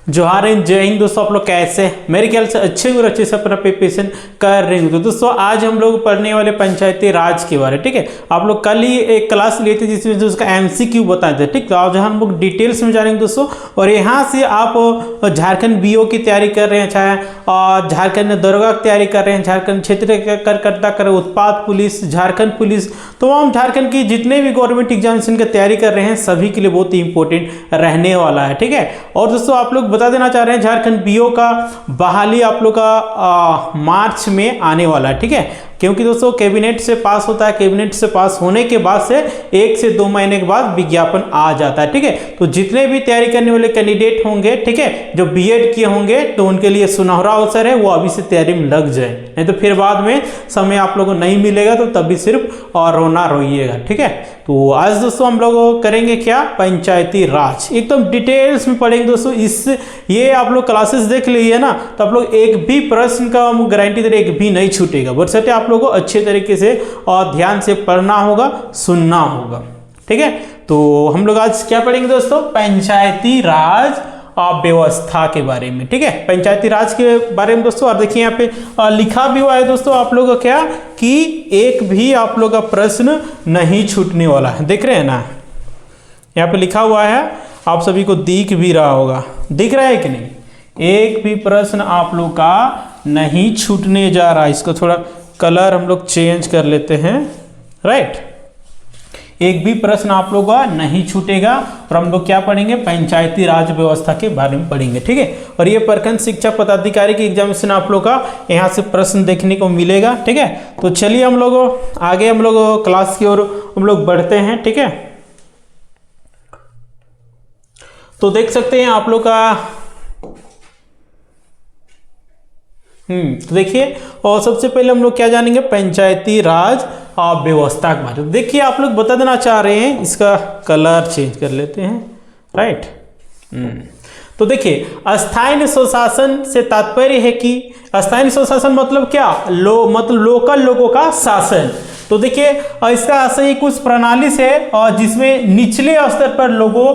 जोहार एंड जय हिंद दोस्तों। आप लोग कैसे हैं? मेरे ख्याल से अच्छे और अच्छे से अपना प्रिपरेशन कर रहे हैं। तो दोस्तों आज हम लोग पढ़ने वाले पंचायती राज के बारे में, ठीक है। आप लोग कल ही एक क्लास लिए थे जिसमें उसका एमसीक्यू बताए थे, ठीक। तो आज हम लोग डिटेल्स में जानेंगे दोस्तों। और यहाँ से आप झारखंड बीओ की तैयारी कर रहे हैं, चाहे झारखंड दरोगा की तैयारी कर रहे हैं, झारखंड क्षेत्रीय करकर्ता कर उत्पाद पुलिस, झारखंड पुलिस, तो हम झारखंड की जितने भी गवर्नमेंट एग्जामिनेशन की तैयारी कर रहे हैं सभी के लिए बहुत ही इंपॉर्टेंट रहने वाला है, ठीक है। और दोस्तों आप लोग बता देना चाह रहे हैं झारखंड बीओ का बहाली आप लोग का मार्च में आने वाला है, ठीक है। क्योंकि दोस्तों कैबिनेट से पास होता है, कैबिनेट से पास होने के बाद से 1 से 2 महीने के बाद विज्ञापन आ जाता है, ठीक है। तो जितने भी तैयारी करने वाले कैंडिडेट होंगे, ठीक है, जो बीएड किए होंगे तो उनके लिए सुनहरा अवसर है, वो अभी से तैयारी में लग जाए, नहीं तो फिर बाद में समय आप लोगों को नहीं मिलेगा तो तभी सिर्फ और रोना रोइएगा, ठीक है। तो आज दोस्तों हम लोग करेंगे क्या, पंचायती राज एकदम डिटेल्स में पढ़ेंगे दोस्तों। इस ये आप लोग क्लासेस देख लीजिए ना, तो आप लोग एक भी प्रश्न का गारंटी दे रहे एक भी नहीं छूटेगा, बट आप लोगों को अच्छे तरीके से और ध्यान से पढ़ना होगा, सुनना होगा, ठीक है। तो हम लोग आज क्या पढ़ेंगे दोस्तों, पंचायती राज व्यवस्था के बारे में, ठीक है। पंचायती राज के बारे में दोस्तों। और देखिए यहाँ पे लिखा भी हुआ है दोस्तों आप लोगों का क्या, कि एक भी आप लोग का प्रश्न नहीं छूटने वाला है, देख रहे हैं ना, यहाँ पे लिखा हुआ है, आप सभी को दिख भी रहा होगा, दिख रहा है कि नहीं, एक भी प्रश्न आप लोग का नहीं छूटने जा रहा है। इसको थोड़ा कलर हम लोग चेंज कर लेते हैं, राइट। एक भी प्रश्न आप लोग का नहीं छूटेगा। और हम लोग क्या पढ़ेंगे, पंचायती राज व्यवस्था के बारे में पढ़ेंगे, ठीक है। और ये प्रखंड शिक्षा पदाधिकारी की एग्जामिनेशन आप लोग का यहाँ से प्रश्न देखने को मिलेगा, ठीक है। तो चलिए हम लोग आगे हम लोग क्लास की ओर हम लोग बढ़ते हैं, ठीक है। तो देख सकते हैं आप लोग का तो देखिए, और सबसे पहले हम लोग क्या जानेंगे, पंचायती राज व्यवस्था के बारे में। देखिए आप लोग बता देना चाह रहे हैं, इसका कलर चेंज कर लेते हैं, राइट। तो देखिए स्थानीय स्वशासन से तात्पर्य है कि स्थानीय स्वशासन मतलब क्या, मतलब लोकल लोगों का शासन। तो देखिए इसका आशय कुछ प्रणाली से और जिसमें निचले स्तर पर लोगों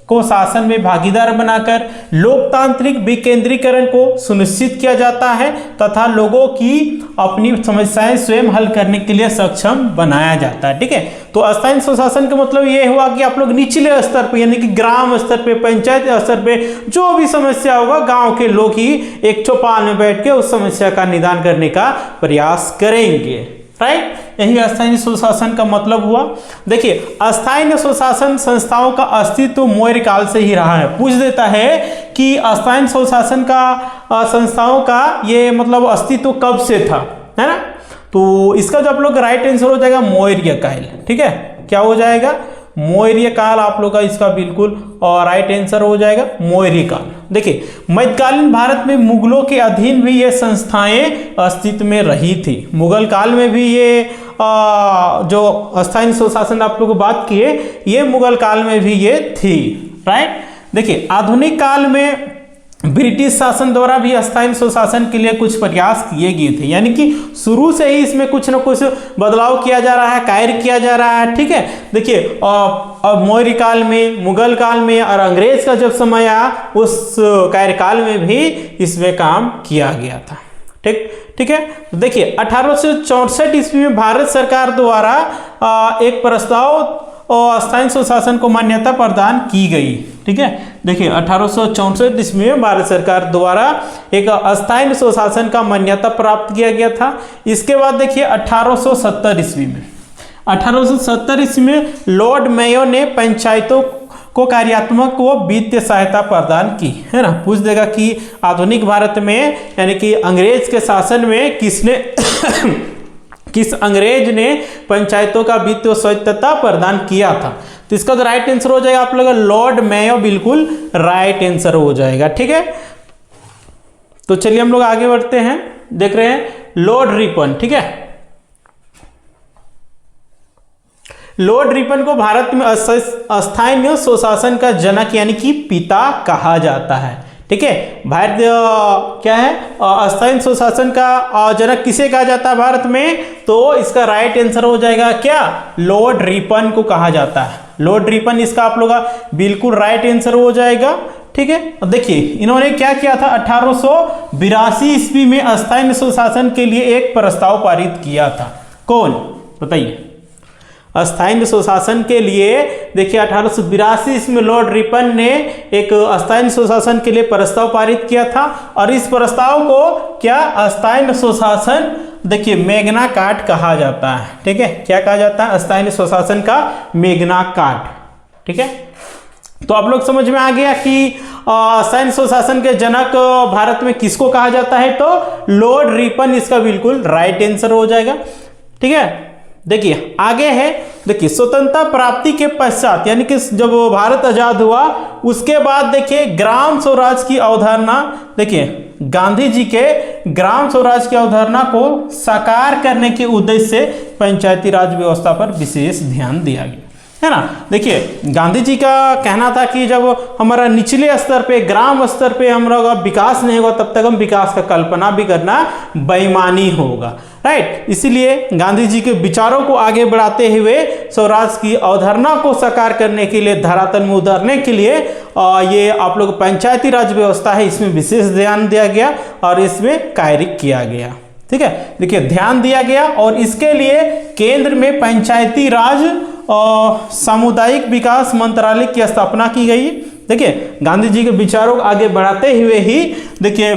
को शासन में भागीदार बनाकर लोकतांत्रिक विकेंद्रीकरण को सुनिश्चित किया जाता है तथा लोगों की अपनी समस्याएं स्वयं हल करने के लिए सक्षम बनाया जाता है, ठीक है। तो स्थानीय स्वशासन का मतलब ये हुआ कि आप लोग निचले स्तर पे यानी कि ग्राम स्तर पे, पंचायत स्तर पे जो भी समस्या होगा गांव के लोग ही एक चौपाल में बैठ के उस समस्या का निदान करने का प्रयास करेंगे, राइट। यही स्थानीय स्वशासन का मतलब हुआ। देखिए स्थानीय स्वशासन संस्थाओं का अस्तित्व मौर्य काल से ही रहा है। पूछ देता है कि स्थानीय स्वशासन का संस्थाओं का ये मतलब अस्तित्व कब से था, है ना। तो इसका जो आप लोग राइट आंसर हो जाएगा मौर्य काल, ठीक है। क्या हो जाएगा, मौर्य काल आप लोग का इसका बिल्कुल और राइट आंसर हो जाएगा मौर्य काल। देखिए मध्यकालीन भारत में मुगलों के अधीन भी ये संस्थाएं अस्तित्व में रही थी। मुगल काल में भी ये जो स्थानीय स्वशासन आप लोग को बात किए, ये मुगल काल में भी ये थी, राइट। देखिए आधुनिक काल में ब्रिटिश शासन द्वारा भी स्थानीय स्वशासन के लिए कुछ प्रयास किए गए थे, यानी कि शुरू से ही इसमें कुछ न कुछ बदलाव किया जा रहा है, कार्य किया जा रहा है, ठीक है। देखिए अब मौर्य काल में, मुगल काल में और अंग्रेज का जब समय आया उस कार्यकाल में भी इसमें काम किया गया था, ठीक है। देखिए 1864 ईस्वी में भारत सरकार द्वारा एक प्रस्ताव और स्थानीय स्वशासन को मान्यता प्रदान की गई, ठीक है। देखिए 1864 ईस्वी में भारत सरकार द्वारा एक स्थानीय स्वशासन का मान्यता प्राप्त किया गया था। इसके बाद देखिए 1870 ईस्वी में, 1870 ईस्वी में लॉर्ड मेयो ने पंचायतों को कार्यात्मक व वित्तीय सहायता प्रदान की, है ना। पूछ देगा कि आधुनिक भारत में यानी कि अंग्रेज के शासन में किस अंग्रेज ने पंचायतों का वित्तीय स्वायत्तता प्रदान किया था। तो इसका जो राइट आंसर हो जाएगा आप लोग लॉर्ड मेयो, बिल्कुल राइट आंसर हो जाएगा, ठीक है। तो चलिए हम लोग आगे बढ़ते हैं। देख रहे हैं लॉर्ड रिपन, ठीक है। लॉर्ड रिपन को भारत में स्थानीय स्वशासन का जनक यानी कि पिता कहा जाता है, ठीक है। भारत क्या है, स्थानीय स्वशासन का जनक किसे कहा जाता है भारत में, तो इसका राइट आंसर हो जाएगा क्या, लॉर्ड रिपन को कहा जाता है। लॉर्ड रिपन इसका आप लोग का बिल्कुल राइट आंसर हो जाएगा, ठीक है। देखिए इन्होंने क्या किया था, 1882 ईस्वी में अस्थायी स्वशासन के लिए एक प्रस्ताव पारित किया था। कौन, बताइए। अस्थायी स्वशासन के लिए देखिए 1882 ईस्वी में लॉर्ड रिपन ने एक अस्थायी स्वशासन के लिए प्रस्ताव पारित किया था। और इस प्रस्ताव को क्या, अस्थायी स्वशासन, देखिए मैग्ना कार्टा कहा जाता है। ठीक है, क्या कहा जाता है, अस्थायी स्वशासन का मैग्ना कार्टा। ठीक है, तो आप लोग समझ में आ गया कि अस्थायी स्वशासन के जनक भारत में किसको कहा जाता है, तो लॉर्ड रिपन इसका बिल्कुल राइट आंसर हो जाएगा। ठीक है, देखिए आगे है, देखिए स्वतंत्रता प्राप्ति के पश्चात यानी कि जब भारत आजाद हुआ उसके बाद देखिए ग्राम स्वराज की अवधारणा, देखिए गांधी जी के ग्राम स्वराज की अवधारणा को साकार करने के उद्देश्य से पंचायती राज व्यवस्था पर विशेष ध्यान दिया गया, है ना। देखिए गांधी जी का कहना था कि जब हमारा निचले स्तर पे, ग्राम स्तर पे हमारा विकास नहीं होगा तब तक हम विकास का कल्पना भी करना बेईमानी होगा, राइट। इसीलिए गांधी जी के विचारों को आगे बढ़ाते हुए स्वराज की अवधारणा को साकार करने के लिए, धरातल में उतारने के लिए ये आप लोग पंचायती राज व्यवस्था है, इसमें विशेष ध्यान दिया गया और इसमें कार्य किया गया। ठीक है, देखिए ध्यान दिया गया और इसके लिए केंद्र में पंचायती राज और सामुदायिक विकास मंत्रालय की स्थापना की गई। देखिए गांधी जी के विचारों को आगे बढ़ाते हुए ही देखिए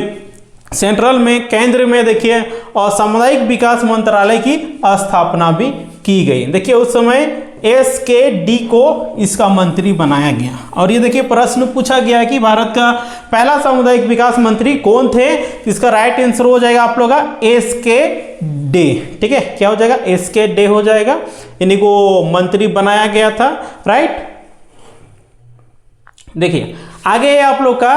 सेंट्रल में, केंद्र में देखिए और सामुदायिक विकास मंत्रालय की स्थापना भी की गई। देखिए उस समय SKD को इसका मंत्री बनाया गया। और ये देखिए प्रश्न पूछा गया है कि भारत का पहला सामुदायिक विकास मंत्री कौन थे, इसका राइट आंसर हो जाएगा आप लोग का SKD। ठीक है, क्या हो जाएगा, SKD हो जाएगा, इन्हीं को मंत्री बनाया गया था, राइट। देखिए आगे है आप लोग का,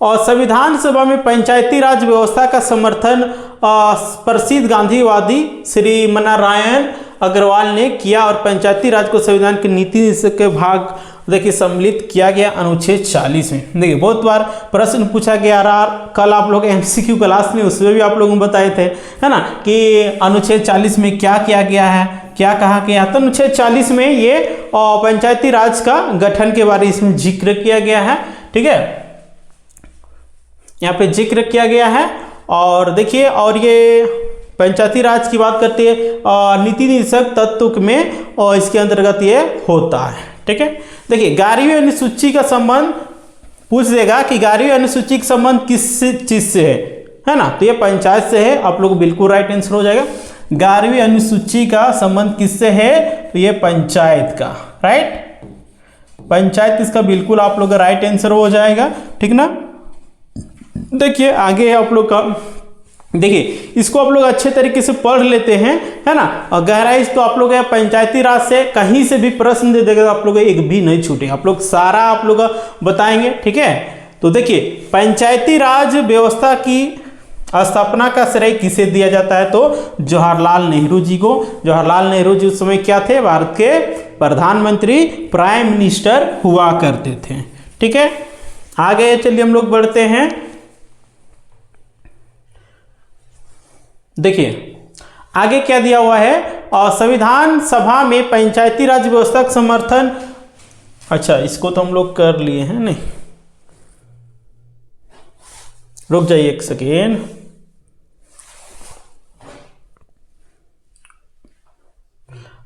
और संविधान सभा में पंचायती राज व्यवस्था का समर्थन प्रसिद्ध गांधीवादी श्री नारायण अग्रवाल ने किया और पंचायती राज को संविधान की नीति के भाग देखिए सम्मिलित किया गया अनुच्छेद 40 में। देखिए बहुत बार प्रश्न पूछा गया रहा, कल आप लोग MCQ क्लास में उसमें भी आप लोगों को बताए थे, है ना, कि अनुच्छेद 40 में क्या किया गया है, क्या कहा गया। तो अनुच्छेद 40 में ये पंचायती राज का गठन के बारे में इसमें जिक्र किया गया है। ठीक है, यहाँ पे जिक्र किया गया है। और देखिए, और ये पंचायती राज की बात करते हैं नीति निर्देशक तत्व में और इसके अंतर्गत ये होता है। ठीक है, देखिए 11वीं अनुसूची का संबंध पूछ देगा कि 11वीं अनुसूची का संबंध किस चीज से है ना, तो ये पंचायत से है, आप लोग बिल्कुल राइट आंसर हो जाएगा। 11वीं अनुसूची का संबंध किससे है, तो ये पंचायत का, राइट, पंचायत इसका बिल्कुल आप लोग का राइट आंसर हो जाएगा। ठीक ना, देखिए आगे आप लोग का, देखिए इसको आप लोग अच्छे तरीके से पढ़ लेते हैं, है ना, और गहराई तो आप लोग पंचायती राज से कहीं से भी प्रश्न दे देगा, आप लोग एक भी नहीं छूटेगा, आप लोग सारा आप लोग बताएंगे। ठीक है, तो देखिए पंचायती राज व्यवस्था की स्थापना का श्रेय किसे दिया जाता है, तो जवाहरलाल नेहरू जी को। जवाहरलाल नेहरू जी उस समय क्या थे, भारत के प्रधानमंत्री, प्राइम मिनिस्टर हुआ करते थे। ठीक है, आगे चलिए हम लोग बढ़ते हैं। देखिए आगे क्या दिया हुआ है, और संविधान सभा में पंचायती राज व्यवस्था का समर्थन, अच्छा इसको तो हम लोग कर लिए हैं, नहीं रुक जाइए एक सेकेंड।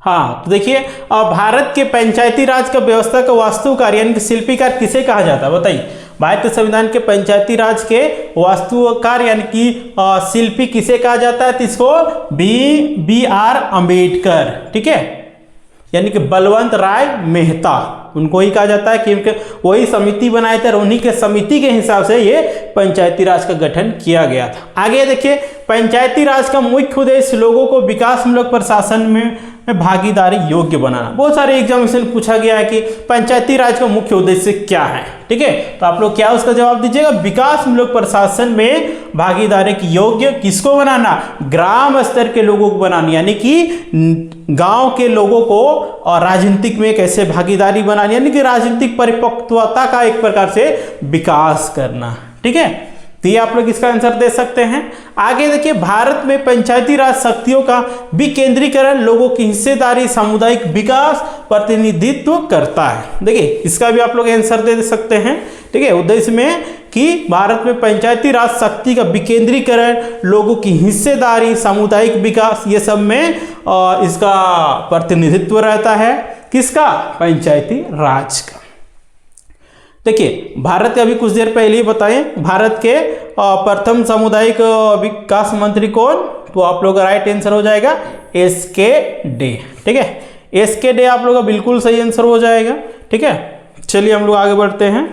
हाँ, तो देखिए भारत के पंचायती राज का व्यवस्था का वास्तुकार यानी कि शिल्पीकार किसे कहा जाता है, बताइए। भारतीय संविधान के पंचायती राज के वास्तुकार यानी कि शिल्पी किसे कहा जाता है, तो इसको BR अम्बेडकर, ठीक है, यानी कि बलवंत राय मेहता, उनको ही कहा जाता है क्योंकि वही समिति बनाए थे और उन्हीं के समिति के हिसाब से ये पंचायती राज का गठन किया गया था। आगे देखिए पंचायती राज का मुख्य उद्देश्य लोगों को विकासमूलक प्रशासन में भागीदारी योग्य बनाना। बहुत सारे एग्जामिनेशन पूछा गया है कि पंचायती राज का मुख्य उद्देश्य क्या है, ठीक है, तो आप लोग क्या उसका जवाब दीजिएगा, विकासमूलक प्रशासन में भागीदारी की योग्य किसको बनाना, ग्राम स्तर के लोगों को बनाना, यानी कि गांव के लोगों को और राजनीतिक में कैसे भागीदारी बनानी, यानी कि राजनीतिक परिपक्वता का एक प्रकार से विकास करना। ठीक है, तो ये आप लोग इसका आंसर दे सकते हैं। आगे देखिए भारत में पंचायती राज शक्तियों का विकेंद्रीकरण, लोगों की हिस्सेदारी, सामुदायिक विकास प्रतिनिधित्व करता है। देखिए इसका भी आप लोग आंसर दे सकते हैं। ठीक है, उद्देश्य में कि भारत में पंचायती राज शक्ति का विकेंद्रीकरण, लोगों की हिस्सेदारी, सामुदायिक विकास, ये सब में इसका प्रतिनिधित्व रहता है। किसका? पंचायती राज का। देखिए भारत के अभी कुछ देर पहले ही बताएं, भारत के प्रथम सामुदायिक विकास मंत्री कौन? तो आप लोग का राइट आंसर हो जाएगा एसके डे। ठीक है, एसके डे आप लोग का बिल्कुल सही आंसर हो जाएगा। ठीक है, चलिए हम लोग आगे बढ़ते हैं।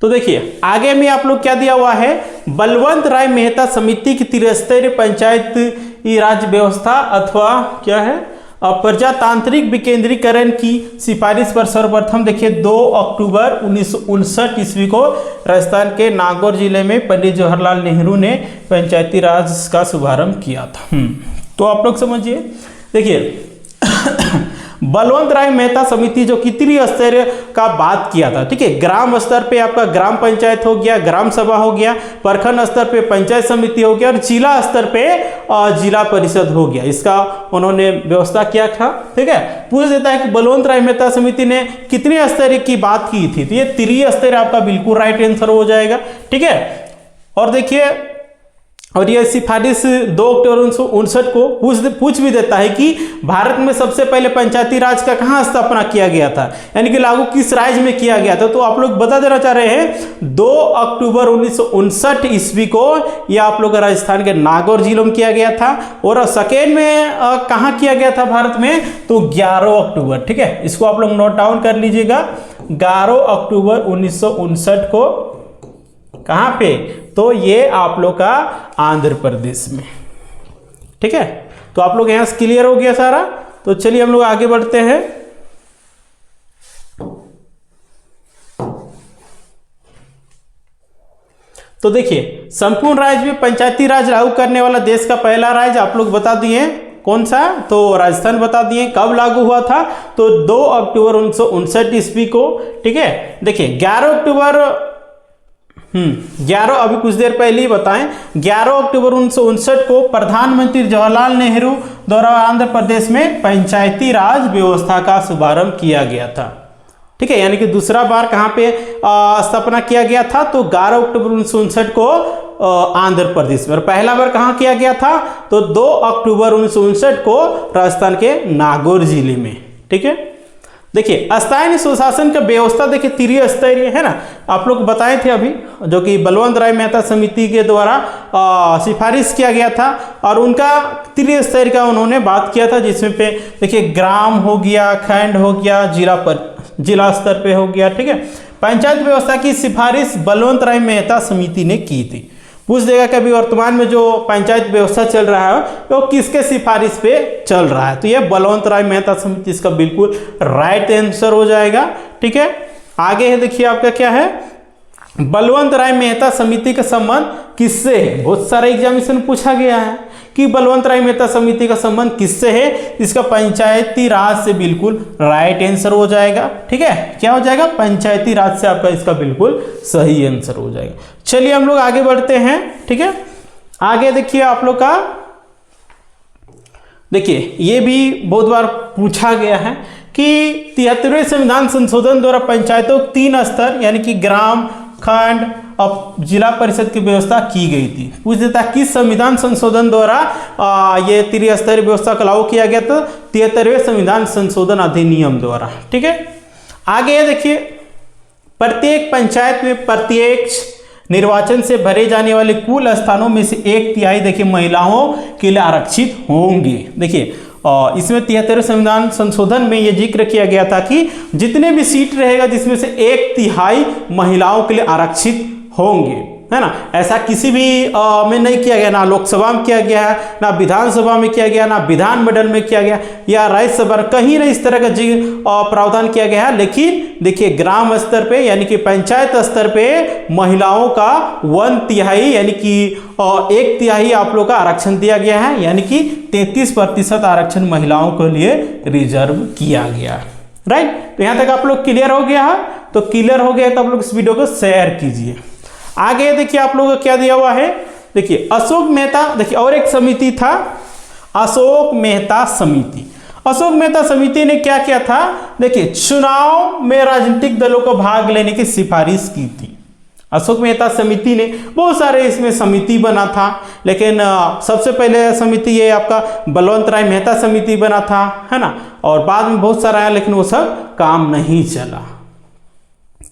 तो देखिए आगे में आप लोग क्या दिया हुआ है, बलवंत राय मेहता समिति की त्रिस्तरीय पंचायती राज व्यवस्था अथवा क्या है प्रजातांत्रिक विकेंद्रीकरण की सिफारिश पर सर्वप्रथम देखिए 2 अक्टूबर 1959 ईस्वी को राजस्थान के नागौर जिले में पंडित जवाहरलाल नेहरू ने पंचायती राज का शुभारंभ किया था। तो आप लोग समझिए, देखिए बलवंत राय मेहता समिति जो कि त्रिस्तरीय का बात किया था। ठीक है, ग्राम स्तर पे आपका ग्राम पंचायत हो गया, ग्राम सभा हो गया, प्रखंड स्तर पे पंचायत समिति हो गया और जिला स्तर पे जिला परिषद हो गया, इसका उन्होंने व्यवस्था किया था। ठीक है, पूछ देता है कि बलवंत राय मेहता समिति ने कितने स्तरीय की बात की थी, तो ये त्रिस्तरीय आपका बिल्कुल राइट आंसर हो जाएगा। ठीक है, और देखिए और यह सिफारिश 2 अक्टूबर 1959 को पूछ भी देता है कि भारत में सबसे पहले पंचायती राज का कहाँ स्थापना किया गया था, यानी कि लागू किस राज्य में किया गया था। तो आप लोग बता देना चाह रहे हैं 2 अक्टूबर 1959 ईस्वी को यह आप लोग राजस्थान के नागौर जिले में किया गया था। और सेकेंड में कहाँ किया गया था भारत में, तो 11 अक्टूबर। ठीक है, इसको आप लोग नोट डाउन कर लीजिएगा, 11 अक्टूबर 1959 को कहाँ पे, तो ये आप लोग का आंध्र प्रदेश में। ठीक है, तो आप लोग यहां से क्लियर हो गया सारा। तो चलिए हम लोग आगे बढ़ते हैं। तो देखिए संपूर्ण राज्य में पंचायती राज लागू करने वाला देश का पहला राज्य आप लोग बता दिए कौन सा, तो राजस्थान बता दिए। कब लागू हुआ था, तो 2 अक्टूबर 1959 ईस्वी को। ठीक है, देखिए 11 अक्टूबर 11 अभी कुछ देर पहले ही बताएं, 11 अक्टूबर 1959 को प्रधानमंत्री जवाहरलाल नेहरू द्वारा आंध्र प्रदेश में पंचायती राज व्यवस्था का शुभारंभ किया गया था। ठीक है, यानी कि दूसरा बार कहां पे स्थापना किया गया था, तो 11 अक्टूबर 1959 को आंध्र प्रदेश में। और पहला बार कहां किया गया था, तो 2 अक्टूबर 1959 को राजस्थान के नागौर जिले में। ठीक है, देखिए स्थानीय सुशासन का व्यवस्था देखिए त्रिस्तरीय है ना, आप लोग बताए थे अभी, जो कि बलवंत राय मेहता समिति के द्वारा सिफारिश किया गया था और उनका त्रिस्तरीय का उन्होंने बात किया था, जिसमें पे देखिए ग्राम हो गया, खंड हो गया, जिला स्तर पे हो गया। ठीक है, पंचायत व्यवस्था की सिफारिश बलवंत राय मेहता समिति ने की थी। पूछ देगा कि अभी वर्तमान में जो पंचायत व्यवस्था चल रहा है वो किसके सिफारिश पे चल रहा है, तो ये बलवंत राय मेहता समिति इसका बिल्कुल राइट आंसर हो जाएगा। ठीक है, आगे है देखिए आपका क्या है, बलवंत राय मेहता समिति का संबंध किससे है। बहुत सारे एग्जामिनेशन में पूछा गया है कि बलवंत राय मेहता समिति का संबंध किससे है, इसका पंचायती राज से बिल्कुल राइट आंसर हो जाएगा। ठीक है, क्या हो जाएगा, पंचायती राज से आपका इसका बिल्कुल सही आंसर हो जाएगा। चलिए हम लोग आगे बढ़ते हैं। ठीक है, आगे देखिए आप लोग का, देखिए ये भी बहुत बार पूछा गया है कि 73वें संविधान संशोधन द्वारा पंचायतों 3 स्तर यानी कि ग्राम, खंड और जिला परिषद की व्यवस्था की गई थी। पूछ देता है किस संविधान संशोधन द्वारा ये त्रिस्तरीय व्यवस्था को लागू किया गया, तो 73वें संविधान संशोधन अधिनियम द्वारा। ठीक है, आगे देखिए प्रत्येक पंचायत में प्रत्यक्ष निर्वाचन से भरे जाने वाले कुल स्थानों में से 1/3 देखिए महिलाओं के लिए आरक्षित होंगे। देखिए इसमें 73वें संविधान संशोधन में यह जिक्र किया गया था कि जितने भी सीट रहेगा जिसमें से 1/3 महिलाओं के लिए आरक्षित होंगे, है ना। ऐसा किसी भी में नहीं किया गया, ना लोकसभा में किया गया है, ना विधानसभा में किया गया, ना विधानमंडल में किया गया या राज्यसभा, कहीं नहीं इस तरह का प्रावधान किया गया है। लेकिन देखिए ग्राम स्तर पे यानी कि पंचायत स्तर पे महिलाओं का 1/3 यानी कि 1/3 आप लोग का आरक्षण दिया गया है, यानी कि 33% आरक्षण महिलाओं के लिए रिजर्व किया गया। राइट, तो यहां तक आप लोग क्लियर हो गया है। तो क्लियर हो गया तो आप लोग इस वीडियो को शेयर कीजिए। आगे देखिए आप लोगों को क्या दिया हुआ है, देखिए अशोक मेहता, देखिए और एक समिति था अशोक मेहता समिति। अशोक मेहता समिति ने क्या किया था, देखिए चुनाव में राजनीतिक दलों को भाग लेने की सिफारिश की थी। अशोक मेहता समिति ने बहुत सारे इसमें समिति बना था, लेकिन सबसे पहले समिति ये आपका बलवंत राय मेहता समिति बना था, है ना, और बाद में बहुत सारा आया, लेकिन वो सब काम नहीं चला।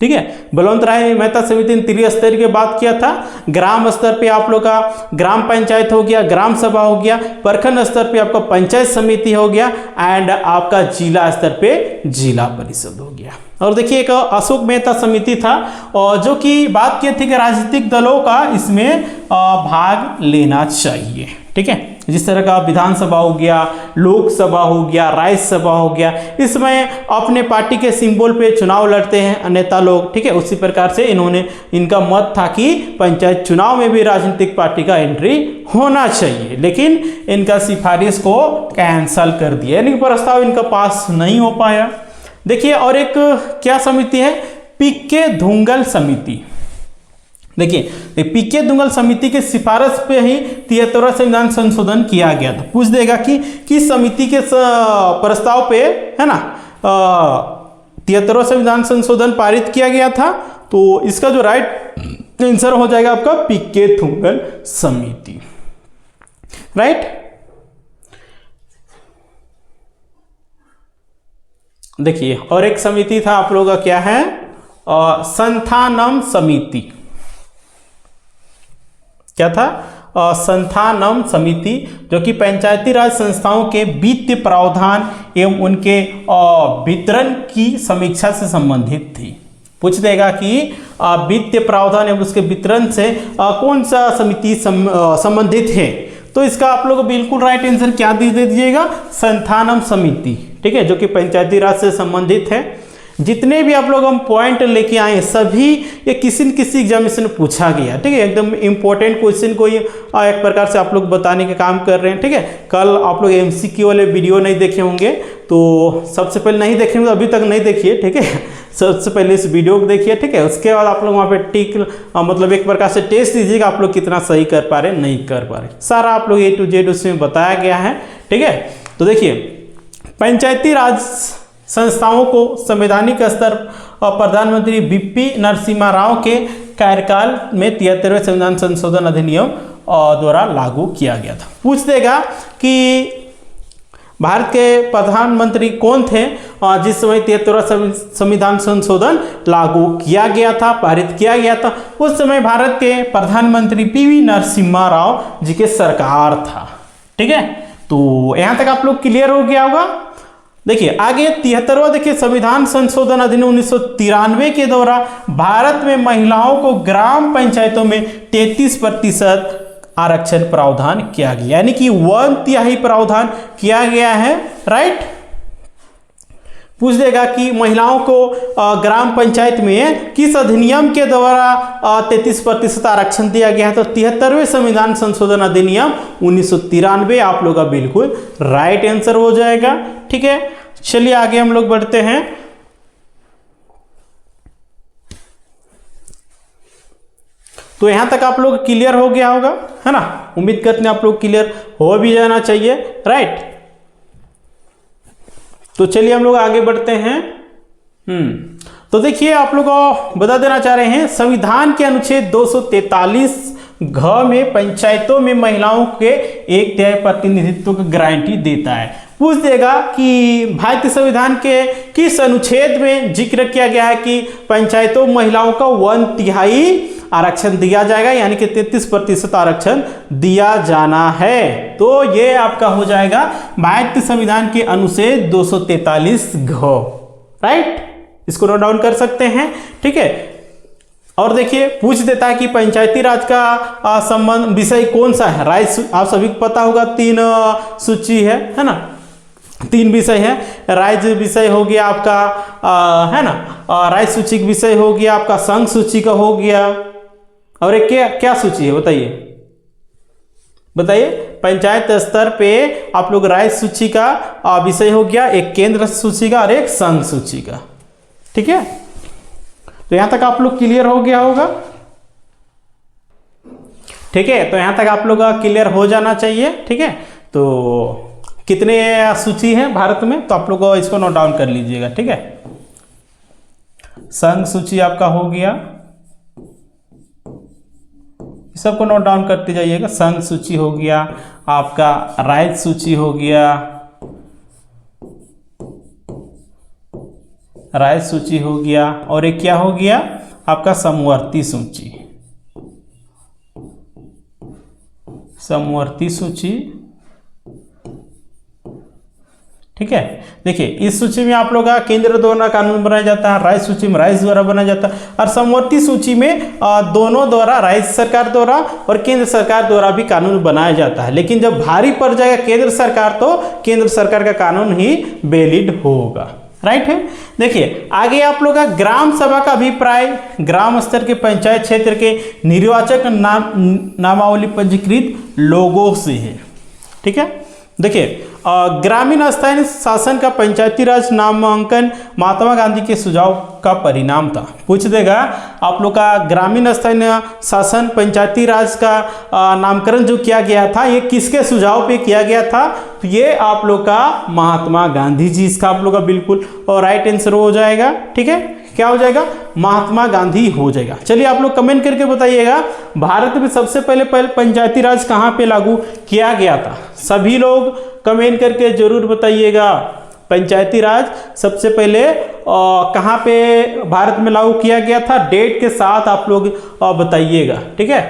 ठीक है, बलवंत राय मेहता समिति ने त्रिस्तरीय की बात किया था। ग्राम स्तर पे आप लोग का ग्राम पंचायत हो गया, ग्राम सभा हो गया, प्रखंड स्तर पे आपका पंचायत समिति हो गया, एंड आपका जिला स्तर पे जिला परिषद हो गया। और देखिए एक अशोक मेहता समिति था और जो कि बात की थी कि राजनीतिक दलों का इसमें भाग लेना चाहिए। ठीक है, जिस तरह का विधानसभा हो गया, लोकसभा हो गया, राज्यसभा हो गया, इसमें अपने पार्टी के सिंबल पे चुनाव लड़ते हैं नेता लोग। ठीक है, उसी प्रकार से इनका मत था कि पंचायत चुनाव में भी राजनीतिक पार्टी का एंट्री होना चाहिए, लेकिन इनका सिफारिश को कैंसल कर दिया, यानी प्रस्ताव इनका पास नहीं हो पाया। देखिए और एक क्या समिति है, पीके धुंगल समिति। देखिए पीके धुंगल समिति के सिफारिश पे ही 73वां संविधान संशोधन किया गया था। पूछ देगा कि किस समिति के प्रस्ताव पे, है ना, 73वां संविधान संशोधन पारित किया गया था, तो इसका जो राइट आंसर हो जाएगा आपका पीके धुंगल समिति। राइट, देखिए और एक समिति था आप लोगों का, क्या है, संथानम समिति। क्या था, संथानम समिति, जो कि पंचायती राज संस्थाओं के वित्तीय प्रावधान एवं उनके वितरण की समीक्षा से संबंधित थी। पूछ देगा कि वित्तीय प्रावधान एवं उसके वितरण से कौन सा समिति संबंधित है, तो इसका आप लोग बिल्कुल राइट आंसर क्या दे दीजिएगा, संथानम समिति। ठीक है, जो कि पंचायती राज से संबंधित है। जितने भी आप लोग हम पॉइंट लेके आए सभी ये किसी न किसी एग्जामिनेशन में पूछा गया। ठीक है, एकदम इंपॉर्टेंट क्वेश्चन को ये एक प्रकार से आप लोग बताने का काम कर रहे हैं। ठीक है, कल आप लोग एमसीक्यू वाले वीडियो नहीं देखे होंगे, तो सबसे पहले नहीं देखे होंगे, अभी तक नहीं देखिए। ठीक है, सबसे पहले इस वीडियो को देखिए। ठीक है, उसके बाद आप लोग वहाँ पे टिक मतलब एक प्रकार से टेस्ट दीजिएगा, आप लोग कितना सही कर पा रहे नहीं कर पा रहे, सारा आप लोग A to Z उसमें बताया गया है। ठीक है, तो देखिए पंचायती राज संस्थाओं को संवैधानिक स्तर प्रधानमंत्री वीपी नरसिम्हा राव के कार्यकाल में 73वें संविधान संशोधन अधिनियम द्वारा लागू किया गया था। पूछ देगा कि भारत के प्रधानमंत्री कौन थे जिस समय 73वां संविधान संशोधन लागू किया गया था, पारित किया गया था। उस समय भारत के प्रधानमंत्री पीवी नरसिम्हा राव जी के सरकार था। ठीक है, तो यहां तक आप लोग क्लियर हो गया होगा। देखिए आगे 73वां, देखिए संविधान संशोधन अधिनियम 1993 के द्वारा भारत में महिलाओं को ग्राम पंचायतों में 33% आरक्षण प्रावधान किया गया, यानी कि 1/3 प्रावधान किया गया है। राइट, पूछ देगा कि महिलाओं को ग्राम पंचायत में किस अधिनियम के द्वारा 33% आरक्षण दिया गया है, तो 73वें संविधान संशोधन अधिनियम 1993 आप लोग का बिल्कुल राइट आंसर हो जाएगा। ठीक है, चलिए आगे हम लोग बढ़ते हैं। तो यहां तक आप लोग क्लियर हो गया होगा, है ना, उम्मीद करते हैं आप लोग क्लियर हो भी जाना चाहिए। राइट, तो चलिए हम लोग आगे बढ़ते हैं। तो देखिए आप लोग को बता देना चाह रहे हैं, संविधान के अनुच्छेद 243 घ में पंचायतों में महिलाओं के 1/3 प्रतिनिधित्व की गारंटी देता है। पूछ देगा कि भारतीय संविधान के किस अनुच्छेद में जिक्र किया गया है कि पंचायतों महिलाओं का 1/3 आरक्षण दिया जाएगा, यानी कि 33% आरक्षण दिया जाना है। तो ये आपका हो जाएगा भारतीय संविधान के अनुच्छेद 243 घ। राइट, इसको नोट डाउन कर सकते हैं। ठीक है, और देखिए पूछ देता है कि पंचायती राज का संबंध विषय कौन सा है। राज्य आप सभी को पता होगा 3 सूची है ना, 3 विषय है। राज्य विषय हो गया आपका है ना, राज्य सूची का विषय हो गया आपका, संघ सूची का हो गया, और एक क्या सूची है बताइए, बताइए। पंचायत स्तर पे आप लोग राज्य सूची का विषय हो गया, एक केंद्र सूची का और एक संघ सूची का। ठीक है, तो यहां तक आप लोग क्लियर हो गया होगा। ठीक है, तो यहां तक आप लोग का क्लियर हो जाना चाहिए। ठीक है, तो कितने सूची है भारत में, तो आप लोग इसको नोट डाउन कर लीजिएगा, ठीक है। संघ सूची आपका हो गया, सबको नोट डाउन करते जाइएगा। संघ सूची हो गया आपका, राज्य सूची हो गया, राज्य सूची हो गया, और एक क्या हो गया आपका समवर्ती सूची, समवर्ती सूची, ठीक है। देखिए इस सूची में आप लोग का केंद्र द्वारा कानून बनाया जाता है, राज्य सूची में राज्य द्वारा बनाया जाता है, और समवर्ती सूची में दोनों द्वारा, राज्य सरकार द्वारा और केंद्र सरकार द्वारा भी कानून बनाया जाता है। लेकिन जब भारी पड़ जाएगा केंद्र सरकार, तो केंद्र सरकार का कानून ही वैलिड होगा, राइट है। देखिए आगे आप लोग का ग्राम सभा का अभिप्राय, ग्राम स्तर के पंचायत क्षेत्र के निर्वाचक नामावली पंजीकृत लोगों से है, ठीक है। देखिए ग्रामीण स्थानीय शासन का पंचायती राज नामांकन महात्मा गांधी के सुझाव का परिणाम था। पूछ देगा आप लोग का ग्रामीण स्थानीय शासन पंचायती राज का नामकरण जो किया गया था, ये किसके सुझाव पे किया गया था, तो ये आप लोग का महात्मा गांधी जी, इसका आप लोग का बिल्कुल और राइट आंसर हो जाएगा, ठीक है। क्या हो जाएगा, महात्मा गांधी हो जाएगा। चलिए आप लोग कमेंट करके बताइएगा भारत में सबसे पहले पंचायती राज कहाँ पे लागू किया गया था। सभी लोग कमेंट करके जरूर बताइएगा पंचायती राज सबसे पहले कहाँ पे भारत में लागू किया गया था, डेट के साथ आप लोग बताइएगा, ठीक है।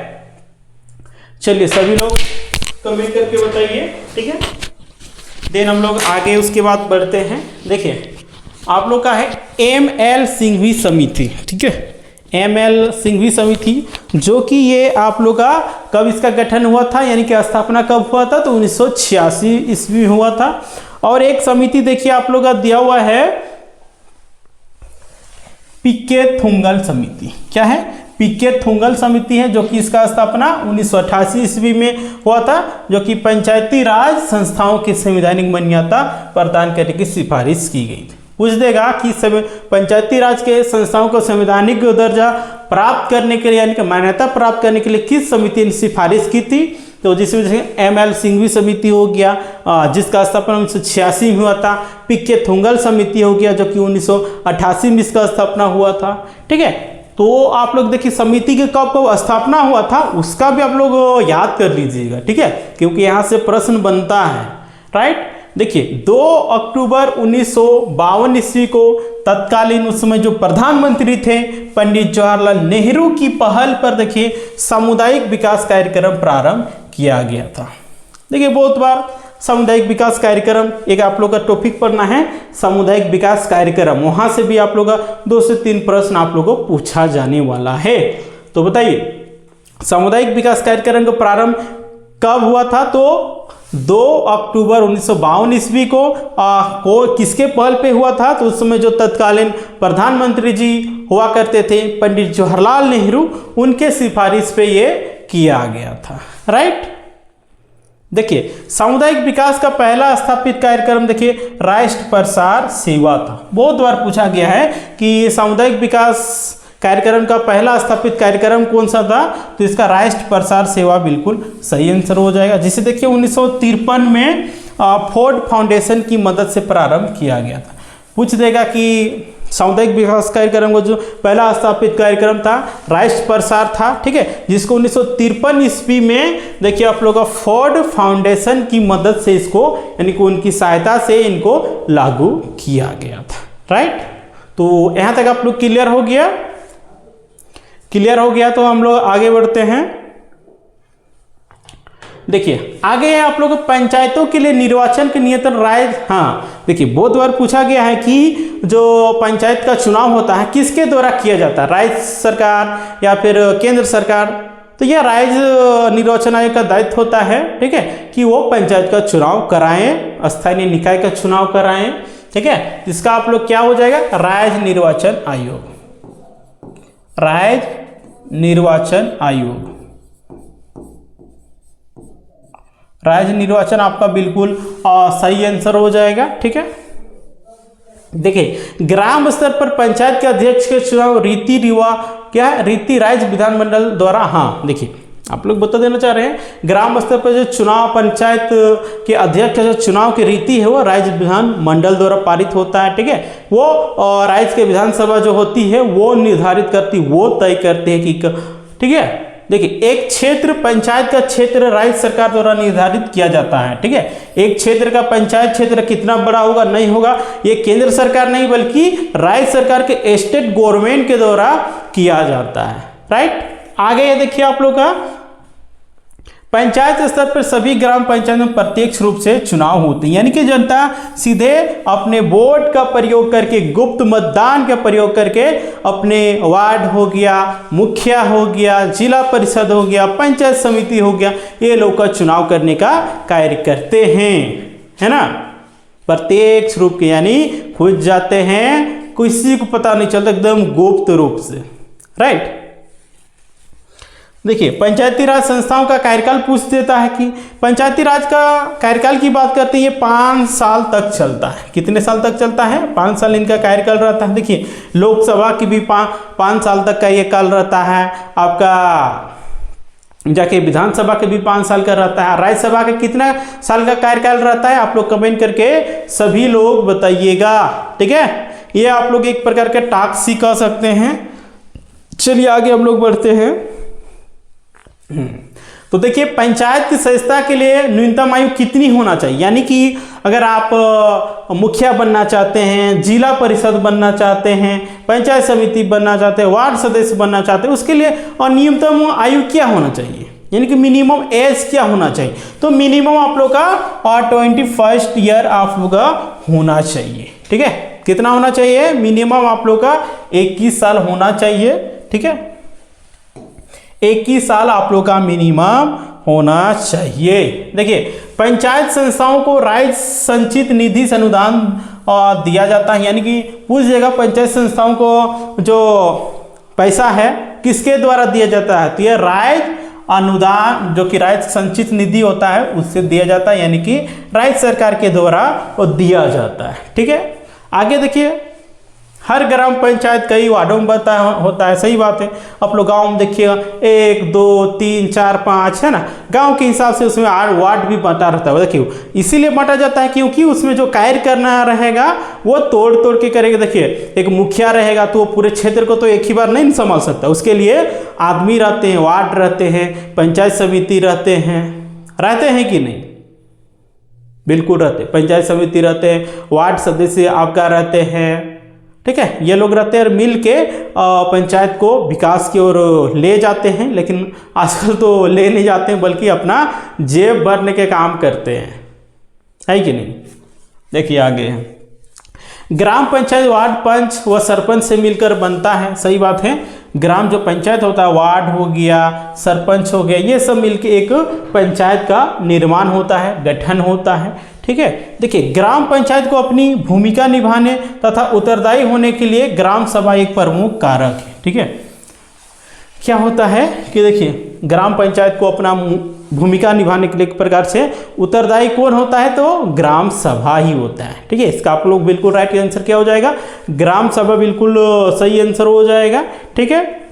चलिए सभी लोग कमेंट करके बताइए, ठीक है। देन हम लोग आगे उसके बाद बढ़ते हैं। देखिए आप लोग का है ML सिंघवी समिति, ठीक है। ML सिंघवी समिति जो कि ये आप लोग का कब इसका गठन हुआ था, यानी कि स्थापना कब हुआ था, तो 1986 ईस्वी में हुआ था। और एक समिति देखिए आप लोग का दिया हुआ है पीके थुंगल समिति, क्या है, पीके थुंगल समिति है, जो कि इसका स्थापना 1988 ईस्वी में हुआ था, जो कि पंचायती राज संस्थाओं की संवैधानिक मान्यता प्रदान करने की सिफारिश की गई थी। पूछ देगा कि पंचायती राज के संस्थाओं को संवैधानिक दर्जा प्राप्त करने के लिए, यानी कि मान्यता प्राप्त करने के लिए किस समिति ने सिफारिश की थी, तो जिसमें जैसे ML सिंघवी समिति हो गया जिसका स्थापना 1986 में हुआ था, पीके थुंगल समिति हो गया जो कि 1988 में इसका स्थापना हुआ था, ठीक है। तो आप लोग देखिए समिति के कब कब स्थापना हुआ था उसका भी आप लोग याद कर लीजिएगा, ठीक है, क्योंकि यहाँ से प्रश्न बनता है, राइट। देखिए 2 अक्टूबर 1952 ईस्वी को तत्कालीन उस समय जो प्रधानमंत्री थे पंडित जवाहरलाल नेहरू की पहल पर देखिए सामुदायिक विकास कार्यक्रम प्रारंभ किया गया था। देखिए बहुत बार सामुदायिक विकास कार्यक्रम एक आप लोग का टॉपिक पढ़ना है, सामुदायिक विकास कार्यक्रम, वहां से भी आप लोग का 2 से 3 प्रश्न आप लोगों को पूछा जाने वाला है। तो बताइए सामुदायिक विकास कार्यक्रम का प्रारंभ कब हुआ था, तो 2 अक्टूबर 1952 ईस्वी को किसके पहल पे हुआ था, तो उस समय जो तत्कालीन प्रधानमंत्री जी हुआ करते थे पंडित जवाहरलाल नेहरू, उनके सिफारिश पे ये किया गया था, राइट। देखिए सामुदायिक विकास का पहला स्थापित कार्यक्रम देखिए राष्ट्र प्रसार सेवा था। बहुत बार पूछा गया है कि सामुदायिक विकास कार्यक्रम का पहला स्थापित कार्यक्रम कौन सा था, तो इसका राष्ट्र प्रसार सेवा बिल्कुल सही आंसर हो जाएगा, जिसे देखिए 1953 में फोर्ड फाउंडेशन की मदद से प्रारंभ किया गया था। पूछ देगा कि सामुदायिक विकास कार्यक्रम का जो पहला स्थापित कार्यक्रम था राष्ट्र प्रसार था, ठीक है, जिसको 1953 ईस्वी में देखिए आप लोग का फोर्ड फाउंडेशन की मदद से इसको, यानी कि उनकी सहायता से इनको लागू किया गया था, राइट। तो यहाँ तक आप लोग क्लियर हो गया, क्लियर हो गया। तो हम लोग आगे बढ़ते हैं। देखिए आगे है आप लोग पंचायतों के लिए निर्वाचन के नियंत्रण राय। हाँ देखिए बहुत बार पूछा गया है कि जो पंचायत का चुनाव होता है किसके द्वारा किया जाता है, राज्य सरकार या फिर केंद्र सरकार, तो यह राज्य निर्वाचन आयोग का दायित्व होता है, ठीक है, कि वो पंचायत का चुनाव कराएं, स्थानीय निकाय का चुनाव कराएं, ठीक है। इसका आप लोग क्या हो जाएगा, राज्य निर्वाचन आयोग, राज्य निर्वाचन आयोग, राज्य निर्वाचन आपका बिल्कुल सही आंसर हो जाएगा, ठीक है। देखिए ग्राम स्तर पर पंचायत के अध्यक्ष के चुनाव रीति रिवाज क्या है, रीति राज्य विधानमंडल द्वारा, हाँ देखिए आप लोग बता देना चाह रहे हैं, ग्राम स्तर पर जो चुनाव पंचायत के अध्यक्ष जो चुनाव की रीति है वो राज्य विधान मंडल द्वारा पारित होता है, ठीक है। वो राज्य के विधानसभा जो होती है वो निर्धारित करती, वो तय करते हैं कि ठीक है। देखिए, एक क्षेत्र पंचायत का क्षेत्र राज्य सरकार द्वारा निर्धारित किया जाता है, ठीक है। एक क्षेत्र का पंचायत क्षेत्र कितना बड़ा होगा, नहीं होगा, ये केंद्र सरकार नहीं बल्कि राज्य सरकार के स्टेट गवर्नमेंट के द्वारा किया जाता है, राइट। आगे ये देखिए आप लोग का पंचायत स्तर पर सभी ग्राम पंचायत में प्रत्यक्ष रूप से चुनाव होते हैं, यानी कि जनता सीधे अपने वोट का प्रयोग करके, गुप्त मतदान का प्रयोग करके अपने वार्ड हो गया, मुखिया हो गया, जिला परिषद हो गया, पंचायत समिति हो गया, ये लोग का चुनाव करने का कार्य करते हैं, है ना। प्रत्यक्ष रूप के यानी खुद जाते हैं, किसी को पता नहीं चलता, एकदम गुप्त रूप से, राइट। देखिए, पंचायती राज संस्थाओं का कार्यकाल पूछ देता है कि पंचायती राज का कार्यकाल की बात करते हैं, ये 5 साल तक चलता है। कितने साल तक चलता है? 5 साल इनका कार्यकाल रहता है। देखिए, लोकसभा की भी 5 साल तक का ये काल रहता है, आपका जाके विधानसभा के भी 5 साल का रहता है। राज्यसभा का कितना साल का कार्यकाल रहता है? आप लोग कमेंट करके सभी लोग बताइएगा, ठीक है। ये आप लोग एक प्रकार के टास्क ही कह सकते हैं। चलिए आगे हम लोग बढ़ते हैं। तो देखिए, पंचायत की सदस्यता के लिए न्यूनतम आयु कितनी होना चाहिए, यानी कि अगर आप मुखिया बनना चाहते हैं, जिला परिषद बनना चाहते हैं, पंचायत समिति बनना चाहते हैं, वार्ड सदस्य बनना चाहते हैं, उसके लिए न्यूनतम आयु क्या होना चाहिए, यानी कि मिनिमम एज क्या होना चाहिए। तो मिनिमम आप लोग का 21st ईयर आप लोग का होना चाहिए, ठीक है। कितना होना चाहिए? मिनिमम आप लोग का 21 साल होना चाहिए, ठीक है। 21 साल आप लोग का मिनिमम होना चाहिए। देखिए, पंचायत संस्थाओं को राज्य संचित निधि से अनुदान दिया जाता है, यानी कि पूछ देगा पंचायत संस्थाओं को जो पैसा है किसके द्वारा दिया जाता है, तो यह राज्य अनुदान जो कि राज्य संचित निधि होता है उससे दिया जाता है, यानी कि राज्य सरकार के द्वारा वो दिया जाता है, ठीक है। आगे देखिए, हर ग्राम पंचायत कई वार्डों में होता है, सही बात है। आप लोग गांव में देखिएगा 1 2 3 4 5 है ना, गांव के हिसाब से उसमें 8 वार्ड भी बंटा रहता है। देखिए, इसीलिए बांटा जाता है क्योंकि उसमें जो कार्य करना रहेगा वो तोड़ तोड़ के करेगा। देखिए, एक मुखिया रहेगा तो वो पूरे क्षेत्र को तो एक ही बार नहीं संभाल सकता, उसके लिए आदमी रहते हैं, वार्ड रहते हैं, पंचायत समिति रहते हैं कि नहीं? बिल्कुल रहते, पंचायत समिति रहते हैं, वार्ड सदस्य आपका रहते हैं, ठीक है। ये लोग रहते हैं और मिल के पंचायत को विकास की ओर ले जाते हैं, लेकिन आजकल तो ले नहीं जाते हैं बल्कि अपना जेब भरने के काम करते हैं, है कि नहीं। देखिए आगे, ग्राम पंचायत वार्ड पंच व सरपंच से मिलकर बनता है, सही बात है। ग्राम जो पंचायत होता है, वार्ड हो गया, सरपंच हो गया, ये सब मिलके एक पंचायत का निर्माण होता है, गठन होता है, ठीक है। देखिए, ग्राम पंचायत को अपनी भूमिका निभाने तथा उत्तरदायी होने के लिए ग्राम सभा एक प्रमुख कारक है, ठीक है। क्या होता है कि देखिए, ग्राम पंचायत को अपना भूमिका निभाने के लिए एक प्रकार से उत्तरदायी कौन होता है, तो ग्राम सभा ही होता है, ठीक है। इसका आप लोग बिल्कुल राइट आंसर क्या हो जाएगा? ग्राम सभा बिल्कुल सही आंसर हो जाएगा, ठीक है।